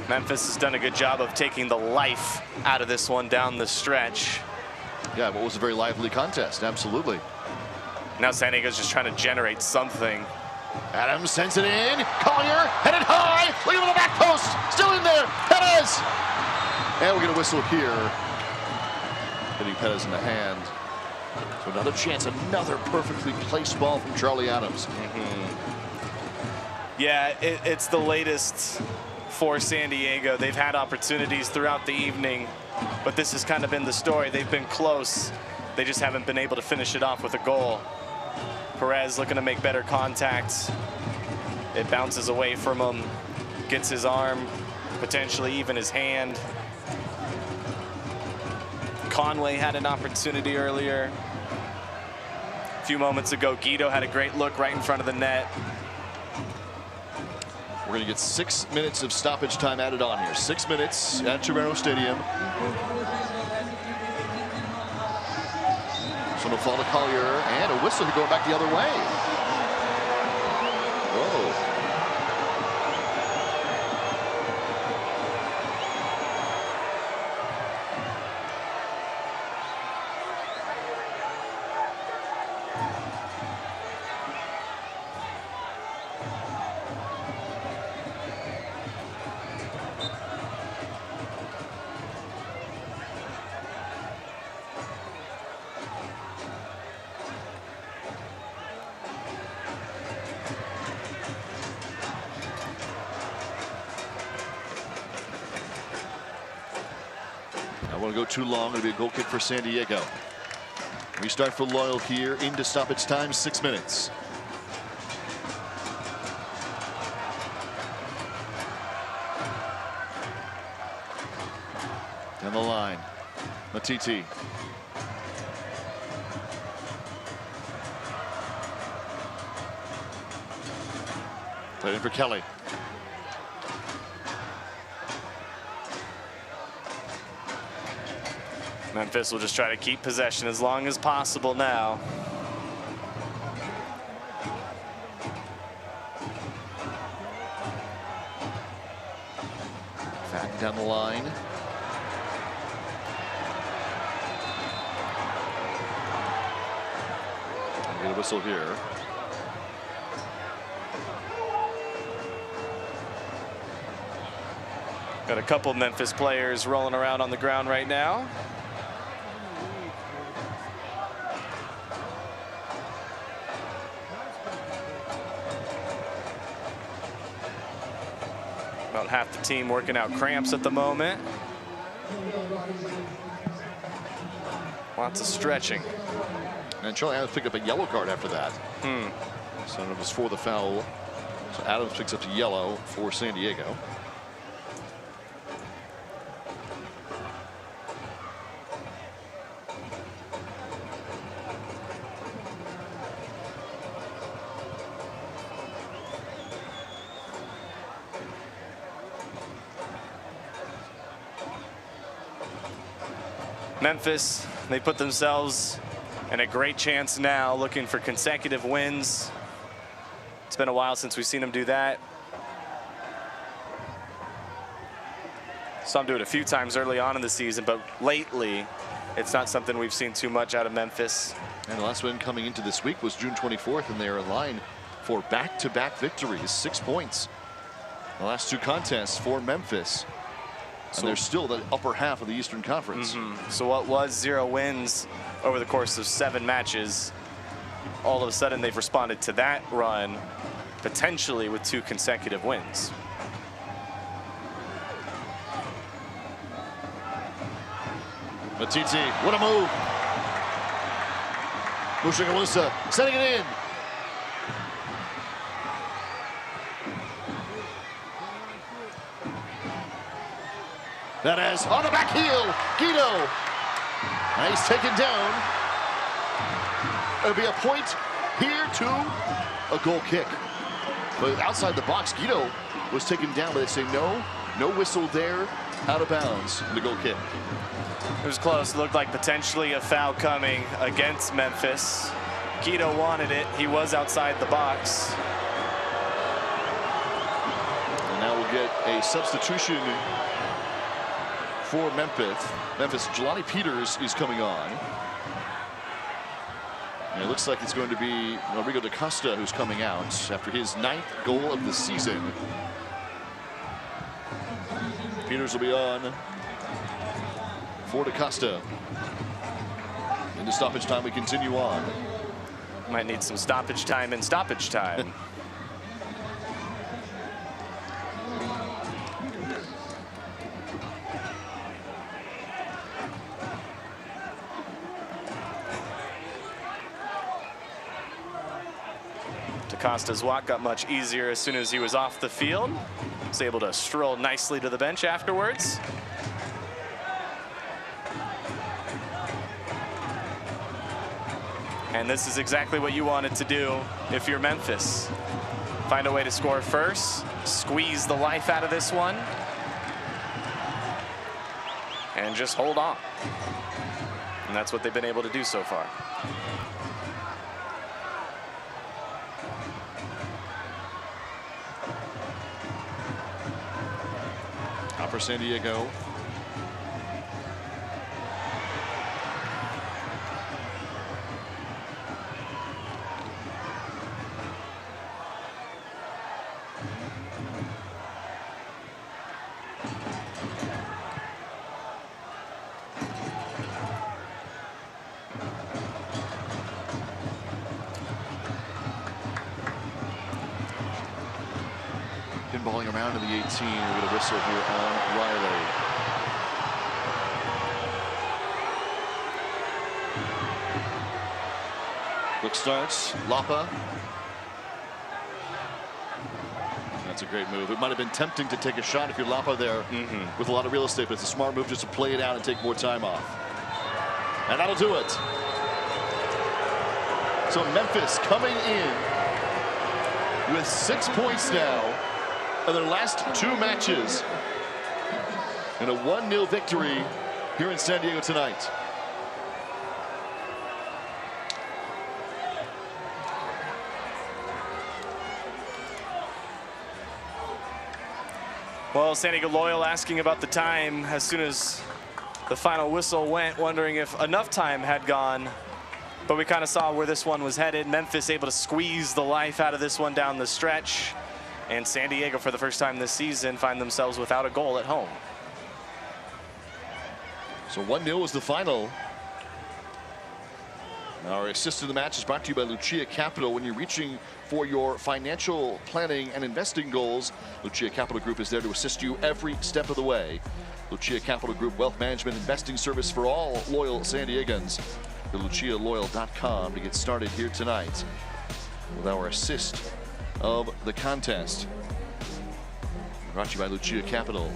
Memphis has done a good job of taking the life out of this one down the stretch. Yeah, what was a very lively contest, absolutely. Now San Diego's just trying to generate something. Adams sends it in. Collier headed high. Look at the back post. Still in there. Perez. And we'll get a whistle here. Hitting Perez in the hand. So another chance, another perfectly placed ball from Charlie Adams. Yeah, it's the latest for San Diego. They've had opportunities throughout the evening, but this has kind of been the story. They've been close. They just haven't been able to finish it off with a goal. Perez looking to make better contacts. It bounces away from him, gets his arm, potentially even his hand. Conway had an opportunity earlier. A few moments ago, Guido had a great look right in front of the net. We're going to get 6 minutes of stoppage time added on here. 6 minutes at Torero Stadium. So no fall to Collier, and a whistle going back the other way. Whoa. want to go too long. It'll be a goal kick for San Diego. We start for Loyal here into stoppage time, 6 minutes. Down the line, Matiti. Played in for Kelly. Memphis will just try to keep possession as long as possible now. Back down the line. Get a whistle here. Got a couple Memphis players rolling around on the ground right now. About half the team working out cramps at the moment. Lots of stretching. And Charlie Adams picked up a yellow card after that. So it was for the foul. So Adams picks up the yellow for San Diego. Memphis, they put themselves in a great chance now, looking for consecutive wins. It's been a while since we've seen them do that. Saw them do it a few times early on in the season, but lately, it's not something we've seen too much out of Memphis. And the last win coming into this week was June 24th, and they are in line for back-to-back victories, 6 points. The last 2 contests for Memphis. And they're still the upper half of the Eastern Conference. So what was 0 wins over the course of 7 matches, all of a sudden they've responded to that run, potentially with 2 consecutive wins. Matiti, what a move. Mushagalusa setting it in. That is on the back heel, Guido. And he's taken down. It'll be a point here to a goal kick. But outside the box, Guido was taken down, but they say no whistle there, out of bounds, the goal kick. It was close. It looked like potentially a foul coming against Memphis. Guido wanted it. He was outside the box. And now we'll get a substitution for Memphis. Jelani Peters is coming on. And it looks like it's going to be Rodrigo da Costa who's coming out after his 9th goal of the season. Peters will be on for da Costa. Into stoppage time, we continue on. Might need some stoppage time in stoppage time. Costa's walk got much easier as soon as he was off the field. Was able to stroll nicely to the bench afterwards. And this is exactly what you wanted to do if you're Memphis. Find a way to score first, squeeze the life out of this one, and just hold on. And that's what they've been able to do so far. For San Diego. Pinballing around to the 18. We're going to whistle here on Riley. Quick starts. Lapa. That's a great move. It might have been tempting to take a shot if you're Lapa there with a lot of real estate, but it's a smart move just to play it out and take more time off. And that'll do it. So Memphis coming in with 6 points now in their last 2 matches. And a 1-0 victory here in San Diego tonight. Well, San Diego Loyal asking about the time as soon as the final whistle went, wondering if enough time had gone. But we kind of saw where this one was headed. Memphis able to squeeze the life out of this one down the stretch. And San Diego, for the first time this season, find themselves without a goal at home. So 1-0 was the final. Our assist of the match is brought to you by Lucia Capital. When you're reaching for your financial planning and investing goals, Lucia Capital Group is there to assist you every step of the way. Lucia Capital Group Wealth Management Investing Service for all loyal San Diegans. Go to lucialoyal.com to get started here tonight with our assist of the contest. Brought to you by Lucia Capital.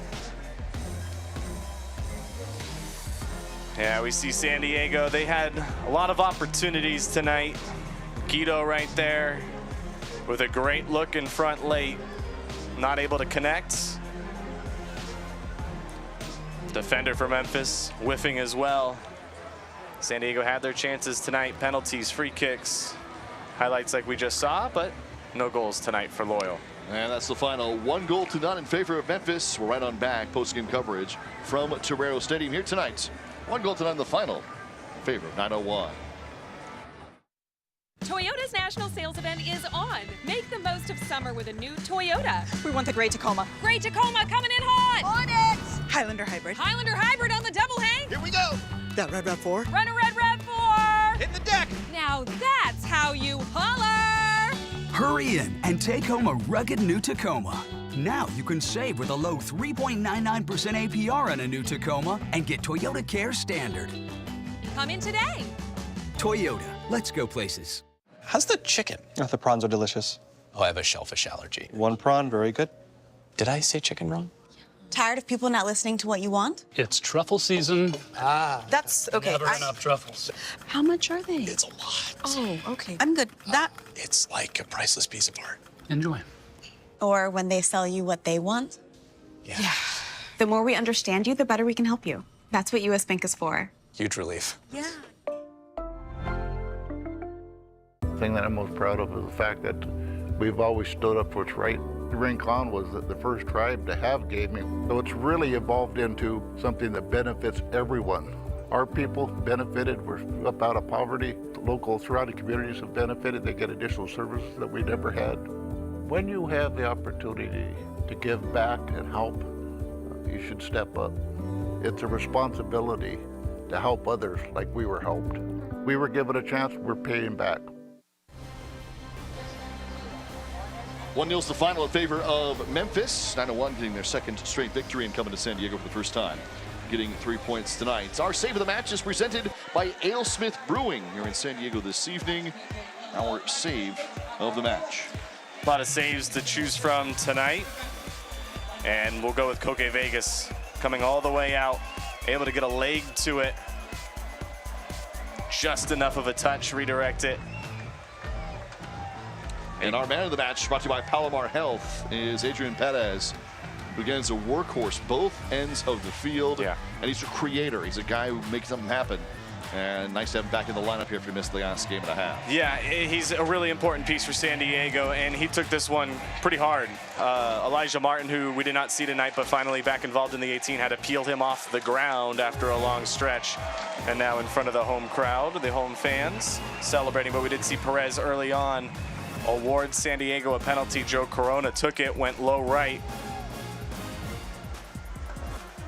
Yeah, we see San Diego. They had a lot of opportunities tonight. Guido right there with a great look in front late. Not able to connect. Defender for Memphis whiffing as well. San Diego had their chances tonight. Penalties, free kicks, highlights like we just saw, but no goals tonight for Loyal. And that's the final. 1-0 in favor of Memphis. We're right on back. Post-game coverage from Torero Stadium here tonight. 1-0 in the final in favor of 901. Toyota's national sales event is on. Make the most of summer with a new Toyota. We want the Great Tacoma. Great Tacoma coming in hot. On it. Highlander Hybrid. Highlander Hybrid on the double hang. Here we go. That red RAV4. Run a red RAV4. Hit the deck. Now that's how you holler. Hurry in and take home a rugged new Tacoma. Now you can save with a low 3.99% APR on a new Tacoma and get Toyota Care Standard. Come in today. Toyota, let's go places. How's the chicken? Oh, the prawns are delicious. Oh, I have a shellfish allergy. 1 prawn, very good. Did I say chicken wrong? Tired of people not listening to what you want? It's truffle season. That's okay. Never enough truffles. How much are they? It's a lot. Oh, okay. I'm good. It's like a priceless piece of art. Enjoy. Or when they sell you what they want? Yeah. The more we understand you, the better we can help you. That's what US Bank is for. Huge relief. Yeah. The thing that I'm most proud of is the fact that we've always stood up for what's right. Rincon was the first tribe to have gaming, so it's really evolved into something that benefits everyone. Our people benefited, we're up out of poverty. The local surrounding communities have benefited, they get additional services that we never had. When you have the opportunity to give back and help, you should step up. It's a responsibility to help others like we were helped. We were given a chance, we're paying back. 1-0 the final in favor of Memphis. 901 getting their second straight victory and coming to San Diego for the first time, getting 3 points tonight. Our save of the match is presented by AleSmith Brewing here in San Diego this evening. Our save of the match. A lot of saves to choose from tonight. And we'll go with Koke Vegas coming all the way out, able to get a leg to it. Just enough of a touch, redirect it. And our man of the match, brought to you by Palomar Health, is Adrian Perez, who again is a workhorse, both ends of the field. Yeah. And he's a creator. He's a guy who makes something happen. And nice to have him back in the lineup here if he missed the last game and a half. Yeah, he's a really important piece for San Diego, and he took this one pretty hard. Elijah Martin, who we did not see tonight, but finally back involved in the 18, had to peel him off the ground after a long stretch. And now in front of the home crowd, the home fans celebrating. But we did see Perez early on award San Diego a penalty. Joe Corona took it, went low right.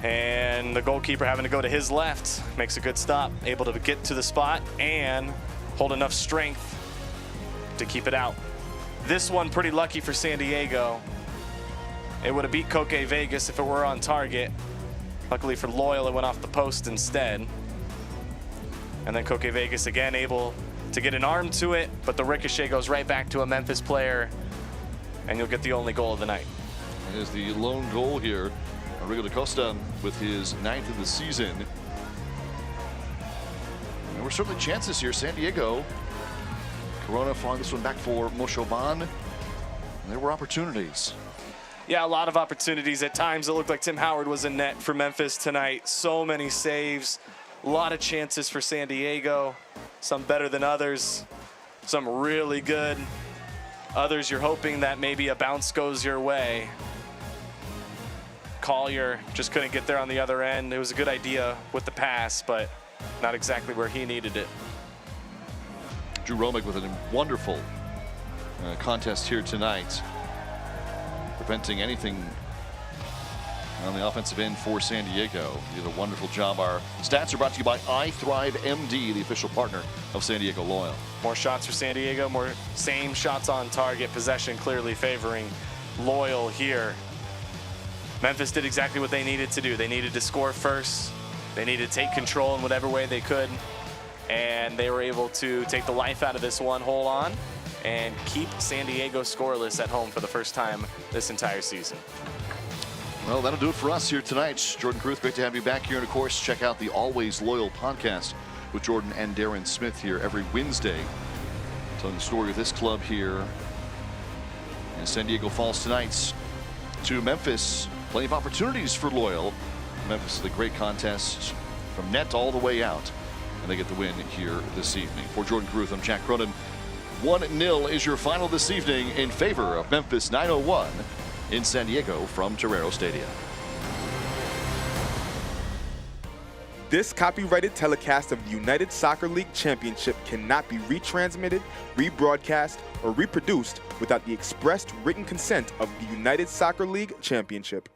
And the goalkeeper having to go to his left, makes a good stop, able to get to the spot and hold enough strength to keep it out. This one pretty lucky for San Diego. It would have beat Koke Vegas if it were on target. Luckily for Loyal, it went off the post instead. And then Koke Vegas again able to get an arm to it, but the ricochet goes right back to a Memphis player, and you'll get the only goal of the night. That is the lone goal here. Rodrigo da Costa with his 9th of the season. There were certainly chances here. San Diego. Corona flying this one back for Moshoban. There were opportunities. Yeah, a lot of opportunities. At times it looked like Tim Howard was in net for Memphis tonight. So many saves, a lot of chances for San Diego. Some better than others, some really good. Others you're hoping that maybe a bounce goes your way. Collier just couldn't get there on the other end. It was a good idea with the pass, but not exactly where he needed it. Drew Romick with a wonderful contest here tonight, preventing anything on the offensive end for San Diego. He did a wonderful job. Our stats are brought to you by iThrive MD, the official partner of San Diego Loyal. More shots for San Diego, more same shots on target, possession clearly favoring Loyal here. Memphis did exactly what they needed to do. They needed to score first. They needed to take control in whatever way they could. And they were able to take the life out of this one, hold on, and keep San Diego scoreless at home for the first time this entire season. Well, that'll do it for us here tonight. Jordan Kruth, great to have you back here. And of course, check out the Always Loyal podcast with Jordan and Darren Smith here every Wednesday, telling the story of this club here. And San Diego falls tonight to Memphis. Plenty of opportunities for Loyal. Memphis is a great contest from net all the way out. And they get the win here this evening. For Jordan Kruth, I'm Jack Cronin. 1-0 is your final this evening in favor of Memphis 901 in San Diego from Torero Stadium. This copyrighted telecast of the United Soccer League Championship cannot be retransmitted, rebroadcast, or reproduced without the expressed written consent of the United Soccer League Championship.